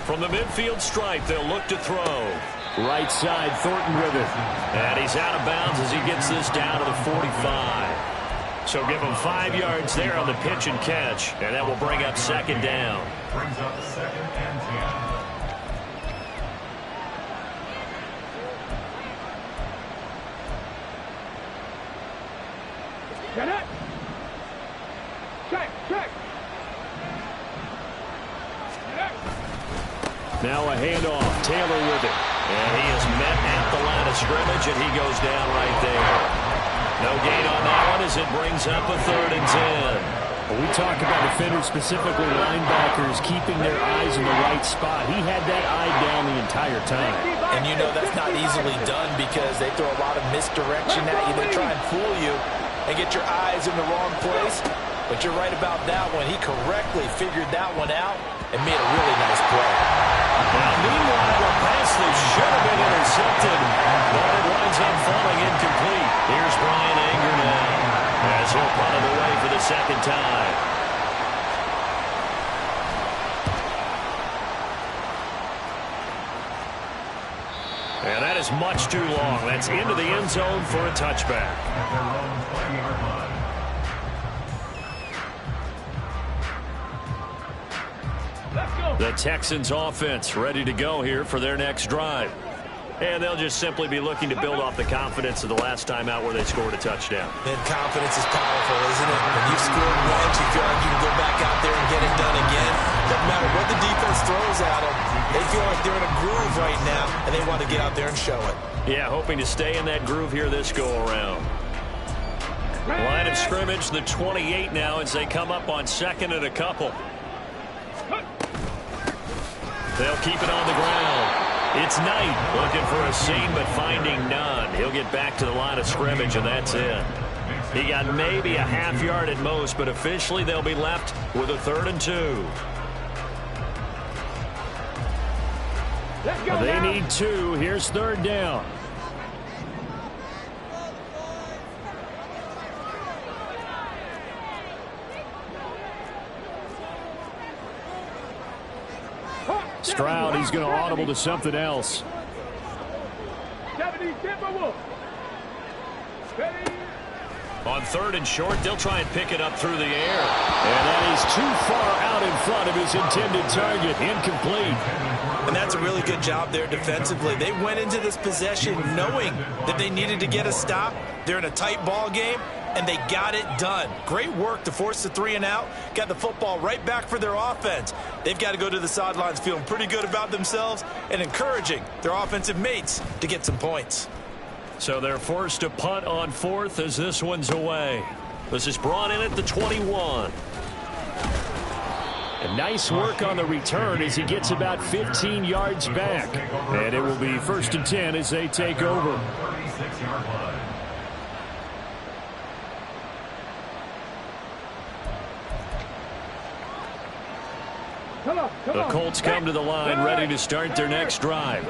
From the midfield stripe, they'll look to throw. Right side, Thornton with it. And he's out of bounds as he gets this down to the 45. So give him 5 yards there on the pitch and catch, and that will bring up second down. Brings up second and 10. Get it. Check, check. Now a handoff. Taylor with it. And he is met at the line of scrimmage, and he goes down right there. No gain on that one as it brings up a 3rd and 10. When we talk about defenders, specifically linebackers, keeping their eyes in the right spot, he had that eye down the entire time. And you know that's not easily done because they throw a lot of misdirection at you. They try and fool you and get your eyes in the wrong place. But you're right about that one. He correctly figured that one out and made a really nice play. Now, meanwhile, a pass that should have been intercepted, but it winds up falling incomplete. Here's Brian Anger now as he'll punt it away for the second time. And that is much too long. That's into the end zone for a touchback. The Texans offense ready to go here for their next drive. And they'll just simply be looking to build off the confidence of the last time out where they scored a touchdown. And confidence is powerful, isn't it? When you've scored once, you feel like you can go back out there and get it done again. Doesn't matter what the defense throws at them. They feel like they're in a groove right now, and they want to get out there and show it. Yeah, hoping to stay in that groove here this go-around. Line of scrimmage, the 28 now as they come up on second and a couple. They'll keep it on the ground. It's Knight looking for a seam, but finding none. He'll get back to the line of scrimmage, and that's it. He got maybe a half yard at most, but officially they'll be left with a 3rd and 2. They need 2. Here's 3rd down. Stroud, he's going to audible to something else. 70 Timberwolves. On 3rd and short, they'll try and pick it up through the air. And that is too far out in front of his intended target. Incomplete. And that's a really good job there defensively. They went into this possession knowing that they needed to get a stop. They're in a tight ball game, and they got it done. Great work to force the 3 and out. Got the football right back for their offense. They've got to go to the sidelines feeling pretty good about themselves and encouraging their offensive mates to get some points. So they're forced to punt on 4th as this one's away. This is brought in at the 21. And nice work on the return as he gets about 15 yards back. And it will be 1st and 10 as they take over. 36-yard line. The Colts come to the line ready to start their next drive.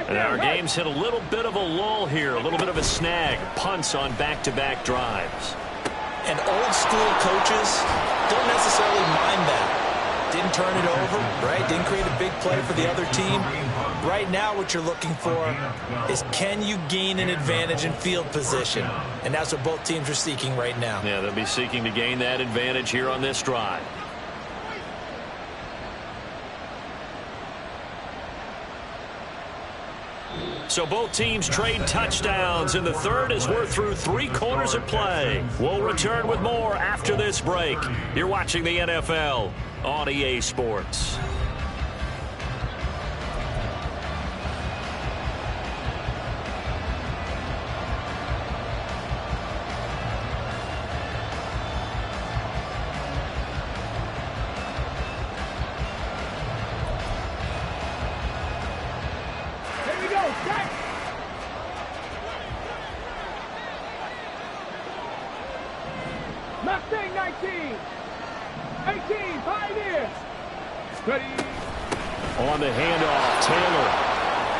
And our game's hit a little bit of a lull here, a little bit of a snag. Punts on back-to-back drives. And old school coaches don't necessarily mind that. Didn't turn it over, right? Didn't create a big play for the other team. Right now what you're looking for is can you gain an advantage in field position? And that's what both teams are seeking right now. Yeah, they'll be seeking to gain that advantage here on this drive. So both teams trade touchdowns in the 3rd as we're through 3 quarters of play. We'll return with more after this break. You're watching the NFL on EA Sports. Mustang 19. 18, Pioneerx. Ready. On the handoff, Taylor.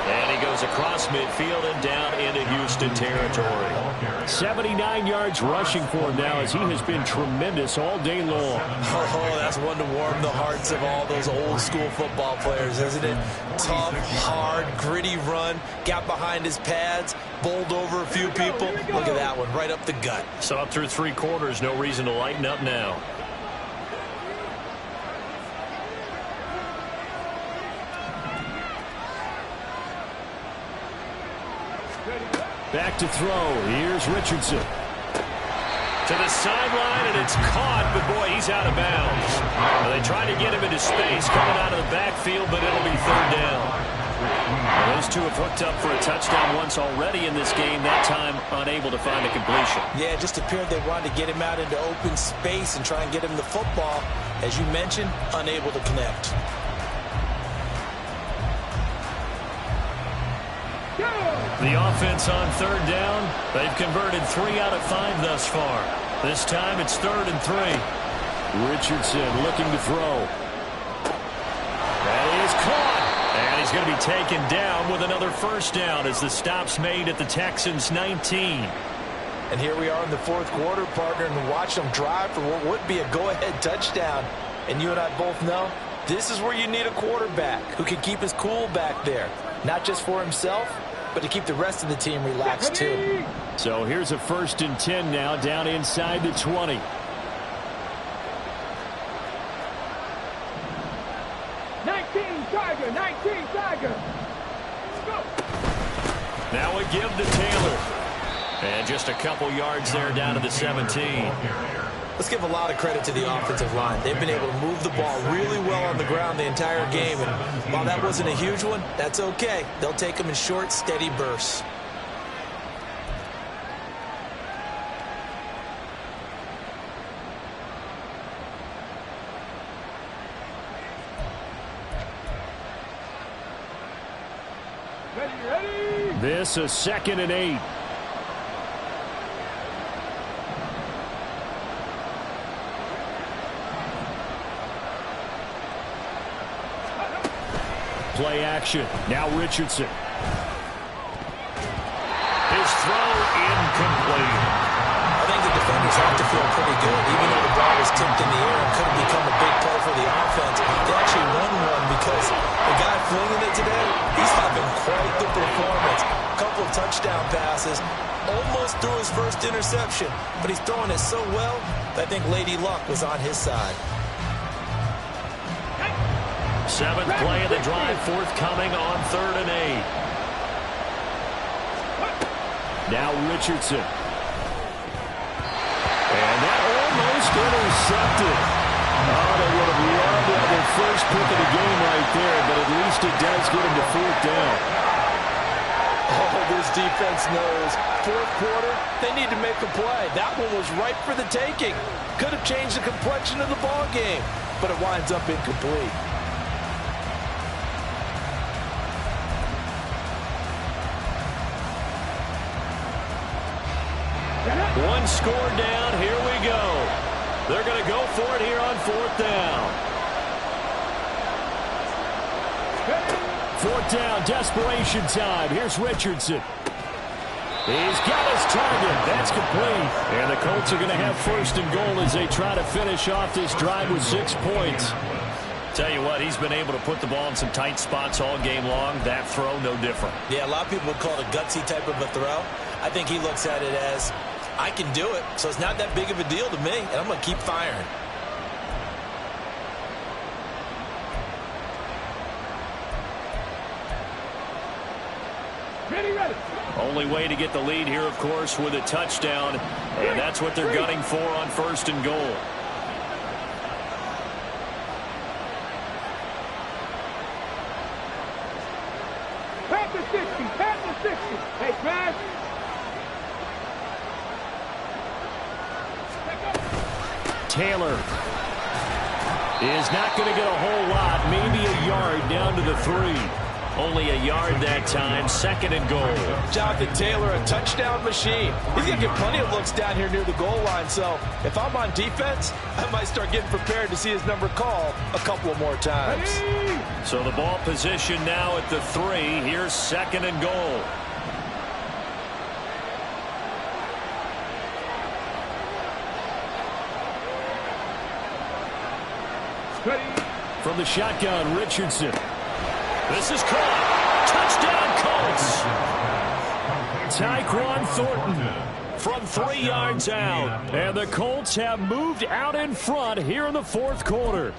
And he goes across midfield and down into Houston territory. 79 yards rushing for him now as he has been tremendous all day long. Oh, that's one to warm the hearts of all those old school football players, isn't it? Tough, hard, gritty run. Got behind his pads, bowled over a few people. Look at that one, right up the gut. So up through 3 quarters, no reason to lighten up now. Back to throw. Here's Richardson. To the sideline, and it's caught, but boy, he's out of bounds. Well, they tried to get him into space coming out of the backfield, but it'll be 3rd down. Well, those two have hooked up for a touchdown once already in this game, that time unable to find a completion. Yeah, it just appeared they wanted to get him out into open space and try and get him the football. As you mentioned, unable to connect. The offense on third down. They've converted 3 out of 5 thus far. This time it's 3rd and 3. Richardson looking to throw. That is caught. And he's going to be taken down with another first down as the stop's made at the Texans' 19. And here we are in the 4th quarter, partner, and watch them drive for what would be a go-ahead touchdown. And you and I both know this is where you need a quarterback who can keep his cool back there. Not just for himself, but to keep the rest of the team relaxed too. So here's a 1st and 10 now down inside the 20. 19 Tiger. Let's go. Now a give to Taylor. And just a couple yards there down to the 17. Let's give a lot of credit to the offensive line. They've been able to move the ball really well on the ground the entire game. And while that wasn't a huge one, that's okay. They'll take them in short, steady bursts. Ready. This a 2nd and 8. Play action. Now Richardson. His throw incomplete. I think the defenders have to feel pretty good. Even though the ball was tipped in the air and could have become a big play for the offense, they actually won one because the guy flinging it today, he's having quite the performance. A couple of touchdown passes, almost threw his first interception, but he's throwing it so well that I think Lady Luck was on his side. 7th play of the drive, forthcoming on 3rd and 8. Now Richardson. And that almost intercepted. Oh, they would have loved to have their first pick of the game right there, but at least it does get them to 4th down. Oh, this defense knows. 4th quarter, they need to make a play. That one was ripe for the taking. Could have changed the complexion of the ball game, but it winds up incomplete. One score down. Here we go. They're going to go for it here on 4th down. 4th down, desperation time. Here's Richardson. He's got his target. That's complete. And the Colts are going to have 1st and goal as they try to finish off this drive with 6 points. Tell you what, he's been able to put the ball in some tight spots all game long. That throw, no different. Yeah, a lot of people would call it a gutsy type of a throw. I think he looks at it as, I can do it, so it's not that big of a deal to me, and I'm going to keep firing. Ready. Only way to get the lead here, of course, with a touchdown, and that's what they're gunning for on 1st and goal. Pat the 60. Hey, Smash. Taylor is not going to get a whole lot, maybe a yard down to the 3. Only a yard that time, 2nd and goal. Jonathan Taylor, a touchdown machine. He's going to get plenty of looks down here near the goal line, so if I'm on defense, I might start getting prepared to see his number called a couple of more times. So the ball position now at the 3. Here's 2nd and goal. From the shotgun, Richardson. This is caught. Touchdown, Colts. Tyquan Thornton from 3 yards out. And the Colts have moved out in front here in the 4th quarter.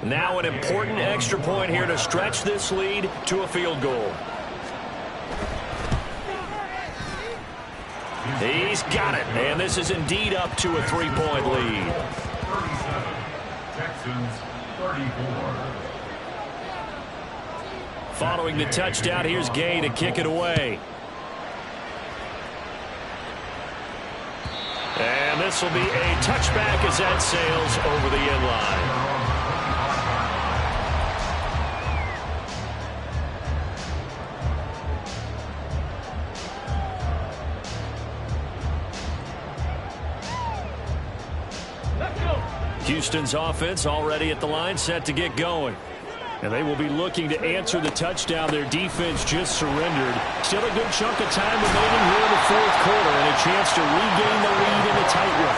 Now an important extra point here to stretch this lead to a field goal. He's got it, and this is indeed up to a 3-point lead. Texans 34. Following the touchdown, here's Gay to kick it away. And this will be a touchback as that sails over the end line. Houston's offense already at the line, set to get going. And they will be looking to answer the touchdown their defense just surrendered. Still a good chunk of time remaining here in the fourth quarter and a chance to regain the lead in the tight one.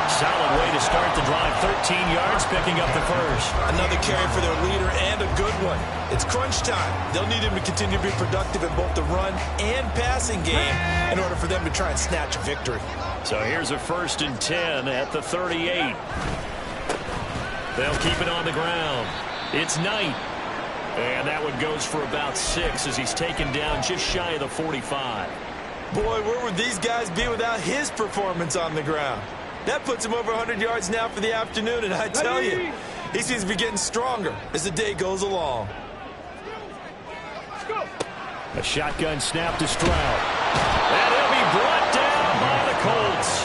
Solid way to start the drive. 13 yards, picking up the first. Another carry for their leader and a good one. It's crunch time. They'll need him to continue to be productive in both the run and passing game in order for them to try and snatch a victory. So here's a 1st and 10 at the 38. They'll keep it on the ground. It's Knight. And that one goes for about 6 as he's taken down just shy of the 45. Boy, where would these guys be without his performance on the ground? That puts him over 100 yards now for the afternoon, and I tell you, he seems to be getting stronger as the day goes along. A shotgun snap to Stroud. And he'll be brought down by the Colts.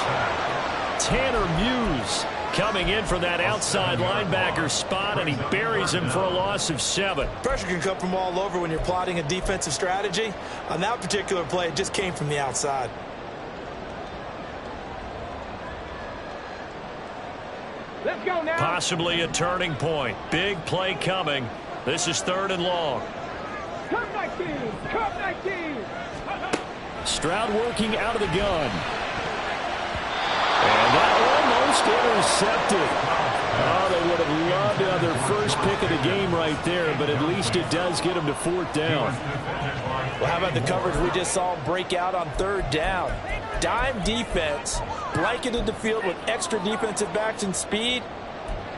Tanner Muse coming in from that outside linebacker spot, and he buries him for a loss of 7. Pressure can come from all over when you're plotting a defensive strategy. On that particular play, it just came from the outside. Let's go now. Possibly a turning point. Big play coming. This is 3rd and long. Come 19. Come 19. Stroud working out of the gun. And that almost intercepted. Oh, they would have loved to have their first pick of the game right there, but at least it does get them to 4th down. Well, how about the coverage we just saw him break out on 3rd down? Dime defense, blanketed the field with extra defensive backs and speed,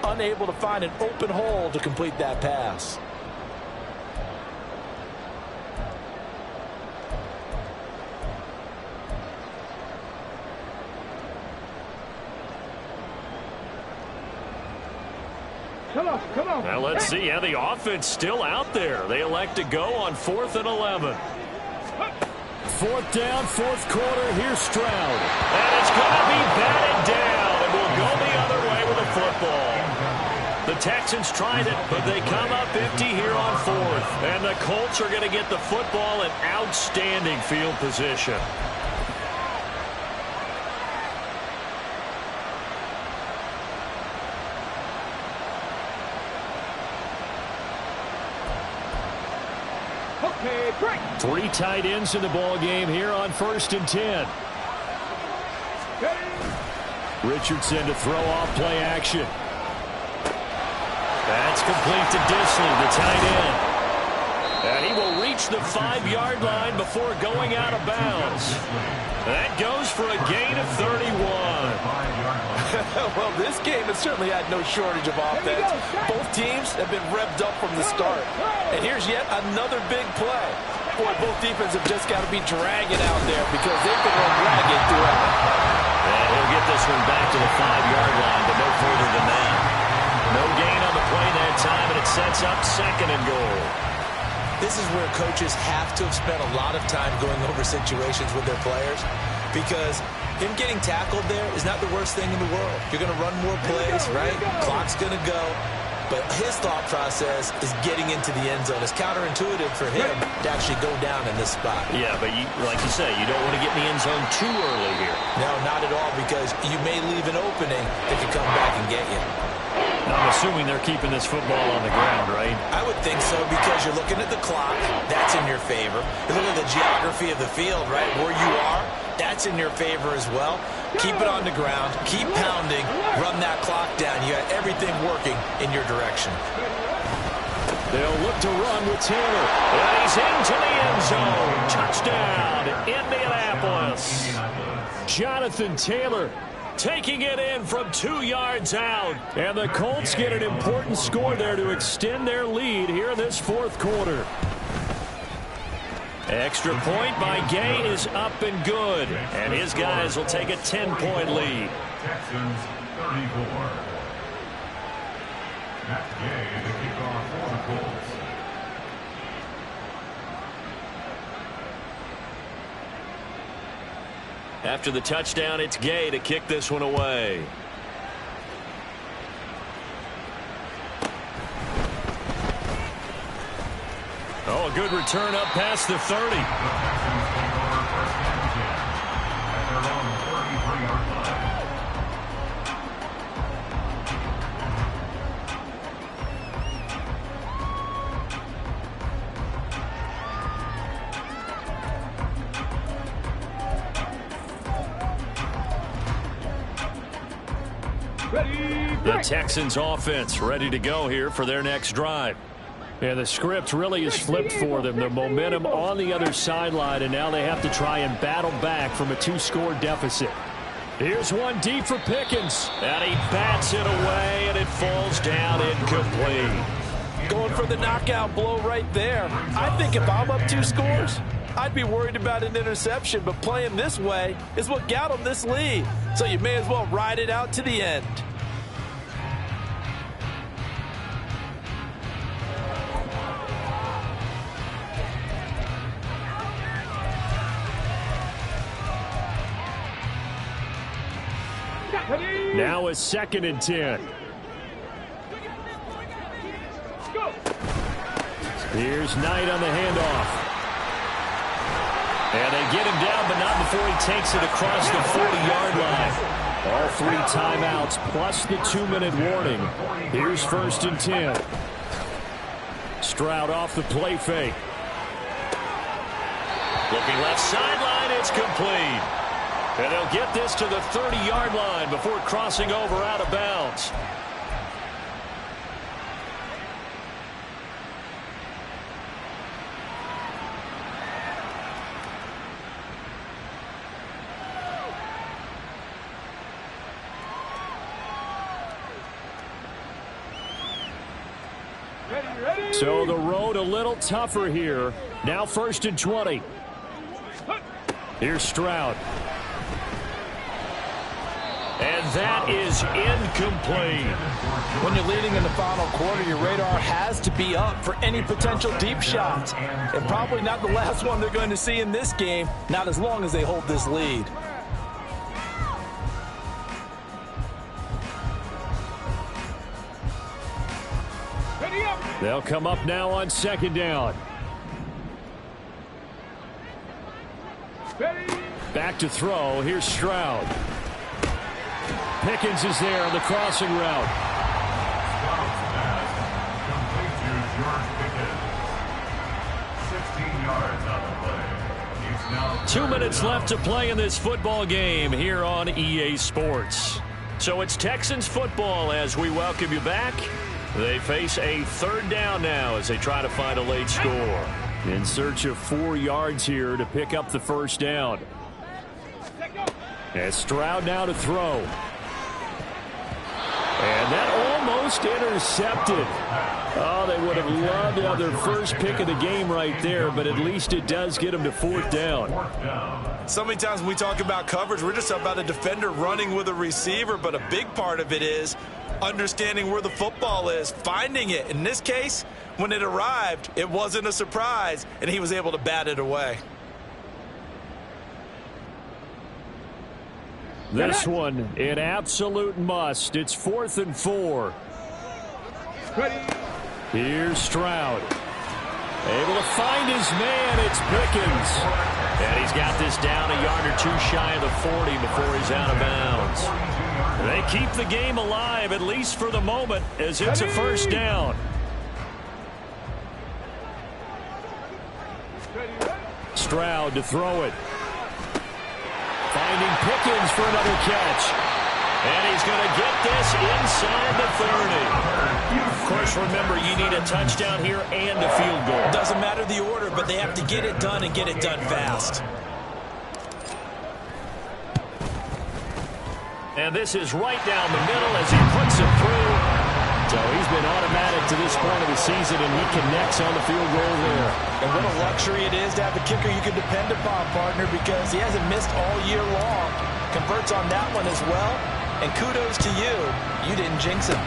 unable to find an open hole to complete that pass. Come on. Now let's see how the offense still out there. They elect to go on 4th and 11. 4th down, 4th quarter. Here's Stroud. And it's going to be batted down, and we'll go the other way with the football. The Texans tried it, but they come up empty here on 4th. And the Colts are going to get the football in outstanding field position. Okay, break. 3 tight ends in the ball game here on 1st and 10. Richardson to throw off play action. That's complete to Disley, the tight end. And he will reach the 5-yard line before going out of bounds. That goes for a gain of 31. Well, this game has certainly had no shortage of offense. Both teams have been revved up from the start. And here's yet another big play. Boy, both defenses have just got to be dragging out there because they've been run ragged throughout. And he'll get this one back to the 5-yard line, but no further than that. No gain on the play that time, and it sets up 2nd and goal. This is where coaches have to have spent a lot of time going over situations with their players because him getting tackled there is not the worst thing in the world. You're going to run more plays, right? Clock's going to go. But his thought process is getting into the end zone. It's counterintuitive for him to actually go down in this spot. Yeah, but like you say, you don't want to get in the end zone too early here. No, not at all, because you may leave an opening that could come back and get you. I'm assuming they're keeping this football on the ground, right? I would think so, because you're looking at the clock. That's in your favor. You look at the geography of the field, right? Where you are, that's in your favor as well. Keep it on the ground. Keep pounding. Run that clock down. You got everything working in your direction. They'll look to run with Taylor. And he's into the end zone. Touchdown, Indianapolis. Jonathan Taylor taking it in from 2 yards out. And the Colts get an important score there to extend their lead here in this 4th quarter. Extra point by Gay is up and good. And his guys will take a 10-point lead. Texans 34. That's Gay to kick off for the Colts. After the touchdown, it's Gay to kick this one away. Oh, a good return up past the 30. The Texans take over first and 10 at their own 33-yard line. The Texans offense ready to go here for their next drive. Yeah, the script really is flipped for them. The momentum on the other sideline, and now they have to try and battle back from a 2-score deficit. Here's one deep for Pickens. And he bats it away, and it falls down incomplete. Going for the knockout blow right there. I think if I'm up 2 scores, I'd be worried about an interception, but playing this way is what got them this lead. So you may as well ride it out to the end. Now a 2nd and 10. Here's Knight on the handoff. And they get him down, but not before he takes it across the 40-yard line. All 3 timeouts plus the 2-minute warning. Here's 1st and 10. Stroud off the play fake. Looking left sideline, it's complete. And they'll get this to the 30-yard line before crossing over out of bounds. So the road a little tougher here. Now 1st and 20. Here's Stroud. And that is incomplete. When you're leading in the final quarter, your radar has to be up for any potential deep shots. And probably not the last one they're going to see in this game, not as long as they hold this lead. They'll come up now on 2nd down. Back to throw. Here's Stroud. Pickens is there on the crossing route. Stroud's pass complete to George Pickens. 16 yards on the play. He's now 2 minutes left to play in this football game here on EA Sports. So it's Texans football as we welcome you back. They face a 3rd down now as they try to find a late score. In search of 4 yards here to pick up the 1st down. And Stroud now to throw. And that almost intercepted. Oh, they would have loved to have their first pick of the game right there, but at least it does get them to 4th down. So many times when we talk about coverage, we're just about a defender running with a receiver, but a big part of it is understanding where the football is, finding it. In this case, when it arrived, it wasn't a surprise, and he was able to bat it away. This one, an absolute must. It's 4th and 4. Here's Stroud. Able to find his man. It's Pickens. And he's got this down a yard or 2 shy of the 40 before he's out of bounds. They keep the game alive, at least for the moment, as it's a 1st down. Stroud to throw it. Finding Pickens for another catch. And he's going to get this inside the 30. Of course, remember, you need a touchdown here and a field goal. Doesn't matter the order, but they have to get it done and get it done fast. And this is right down the middle as he puts it through. So he's been automatic to this point of the season, and he connects on the field goal there. And what a luxury it is to have a kicker you can depend upon, partner, because he hasn't missed all year long. Converts on that one as well. And kudos to you. You didn't jinx him.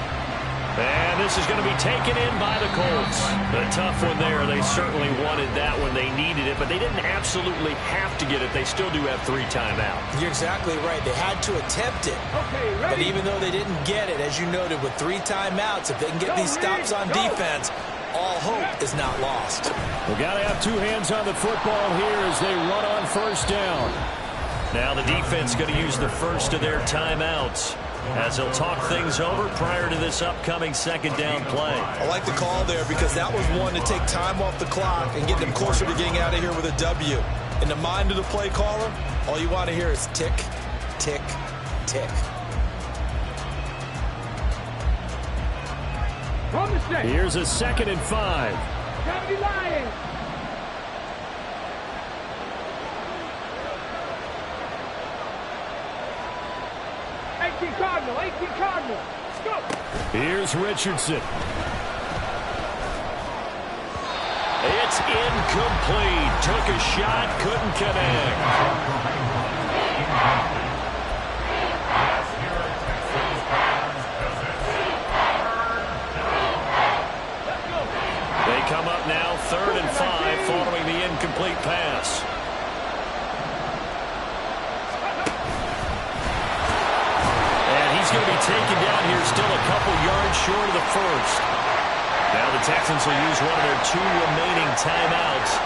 And this is going to be taken in by the Colts. A tough one there. They certainly wanted that when they needed it, but they didn't absolutely have to get it. They still do have 3 timeouts. You're exactly right. They had to attempt it. Okay, ready? But even though they didn't get it, as you noted, with 3 timeouts, if they can get these stops on defense, all hope is not lost. We've got to have 2 hands on the football here as they run on first down. Now the defense going to use the first of their timeouts as they'll talk things over prior to this upcoming second down play. I like the call there because that was one to take time off the clock and get them closer to getting out of here with a W. In the mind of the play caller, all you want to hear is tick, tick, tick. Here's a 2nd and 5. 70 Lions. Cardinal, 18 Cardinal. Let's go. Here's Richardson. It's incomplete. Took a shot, couldn't connect. They come up now 3rd and 5 following the incomplete pass. He's going to be taken down here still a couple yards short of the first. Now the Texans will use one of their 2 remaining timeouts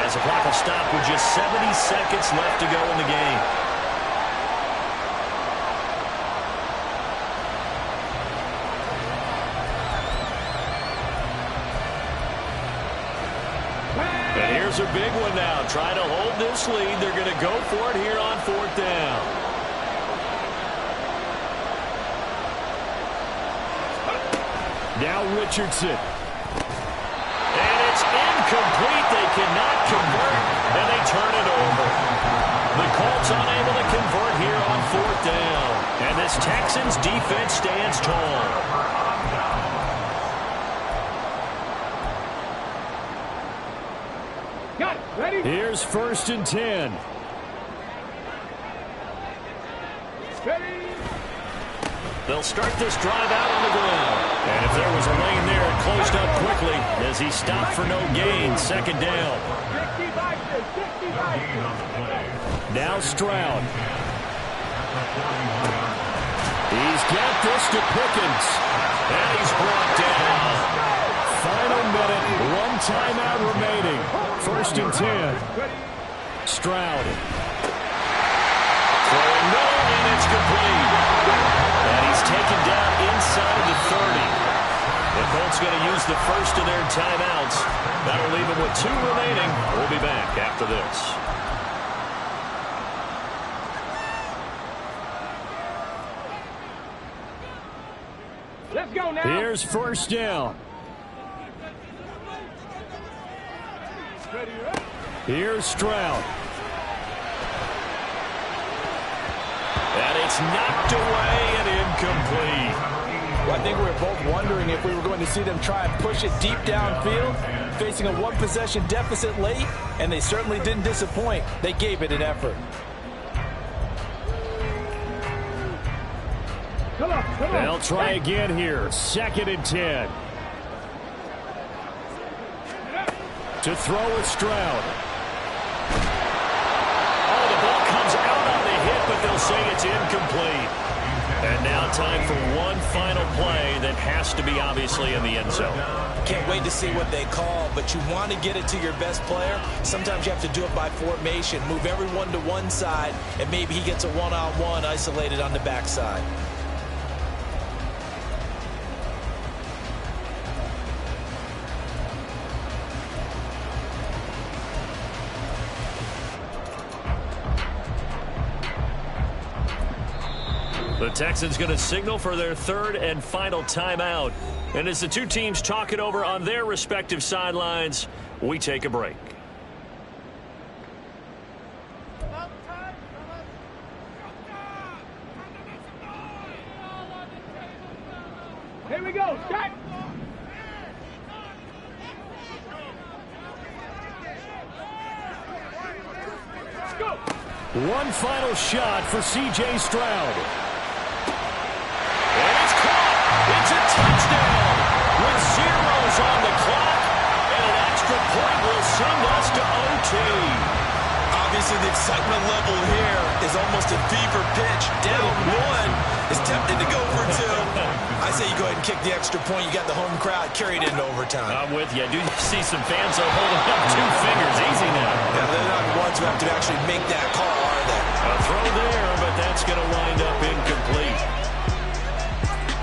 as the clock will stop with just 70 seconds left to go in the game. And here's a big one now. Trying to hold this lead. They're going to go for it here on 4th down. Now Richardson. And it's incomplete. They cannot convert, and they turn it over. The Colts unable to convert here on 4th down. And this Texans defense stands tall. Got it. Ready? Here's 1st and 10. Ready? They'll start this drive out on the ground. And if there was a lane there, it closed up quickly as he stopped for no gain. 2nd down. 65, 65. Now Stroud. He's got this to Pickens. And he's brought down. Final minute, 1 timeout remaining. 1st and 10. Stroud. Throwing no, and it's complete. And he's taken down inside the 30. The Colts going to use the first of their timeouts. That'll leave them with 2 remaining. We'll be back after this. Let's go now. Here's 1st down. Here's Stroud. And it's knocked away and incomplete. Well, I think we were both wondering if we were going to see them try and push it deep downfield, facing a 1-possession deficit late, and they certainly didn't disappoint. They gave it an effort. Come on. They'll try again here. 2nd and 10. To throw with Stroud. Oh, the ball comes out on the hit, but they'll say it's incomplete. And now time for one final play that has to be obviously in the end zone. Can't wait to see what they call, but you want to get it to your best player. Sometimes you have to do it by formation. Move everyone to one side, and maybe he gets a one-on-one isolated on the backside. The Texans going to signal for their 3rd and final timeout. And as the 2 teams talk it over on their respective sidelines, we take a break. Here we go. Start. Let's go. One final shot for C.J. Stroud. And it's caught. It's a touchdown. Obviously, the excitement level here is almost a fever pitch. Down one, is tempted to go for two. I say you go ahead and kick the extra point. You got the home crowd carried into overtime. I'm with you. I do see some fans holding up 2 fingers. Easy now. Yeah, they're not the ones who have to actually make that call, are they? A throw there, but that's going to wind up incomplete.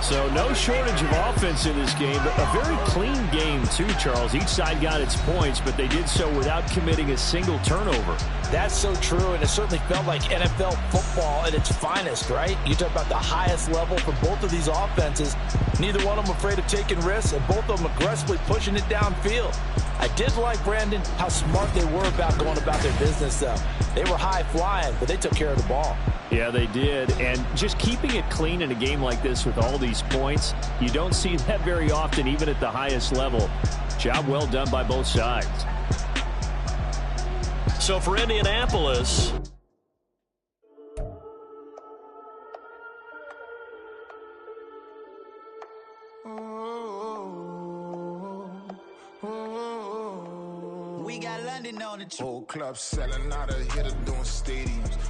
So no shortage of offense in this game, but a very clean game too, Charles. Each side got its points, but they did so without committing a single turnover. That's so true, and it certainly felt like NFL football at its finest, right? You talk about the highest level for both of these offenses. Neither one of them afraid of taking risks, and both of them aggressively pushing it downfield. I did like, Brandon, how smart they were about going about their business, though. They were high-flying, but they took care of the ball. Yeah, they did, and just keeping it clean in a game like this with all these points, you don't see that very often, even at the highest level. Job well done by both sides. So for Indianapolis, we got London on the Whole club selling out of here to doing stadiums.